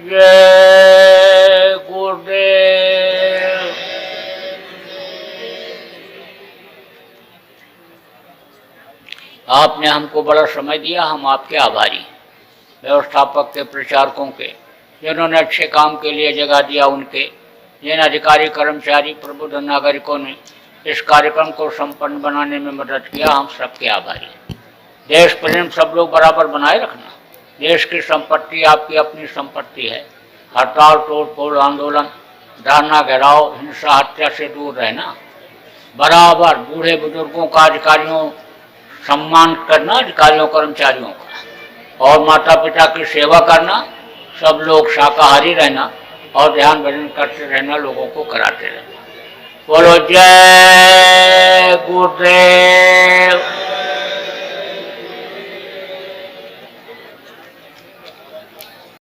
जय गुरुदेव। आपने हमको बड़ा समय दिया, हम आपके आभारी, व्यवस्थापक के, प्रचारकों के, जिन्होंने अच्छे काम के लिए जगह दिया, उनके, जिन अधिकारी कर्मचारी प्रबुद्ध नागरिकों ने इस कार्यक्रम को संपन्न बनाने में मदद किया, हम सबके आभारी। देश प्रेम सब लोग बराबर बनाए रखना। देश की संपत्ति आपकी अपनी संपत्ति है। हड़ताल, तोड़ फोड़, आंदोलन, धरना, घेराव, हिंसा, हत्या से दूर रहना। बराबर बूढ़े बुजुर्गों का, अधिकारियों सम्मान करना, अधिकारियों कर्मचारियों का, और माता पिता की सेवा करना। सब लोग शाकाहारी रहना और ध्यान भजन करते रहना, लोगों को कराते रहना। बोलो जय गुरुदेव।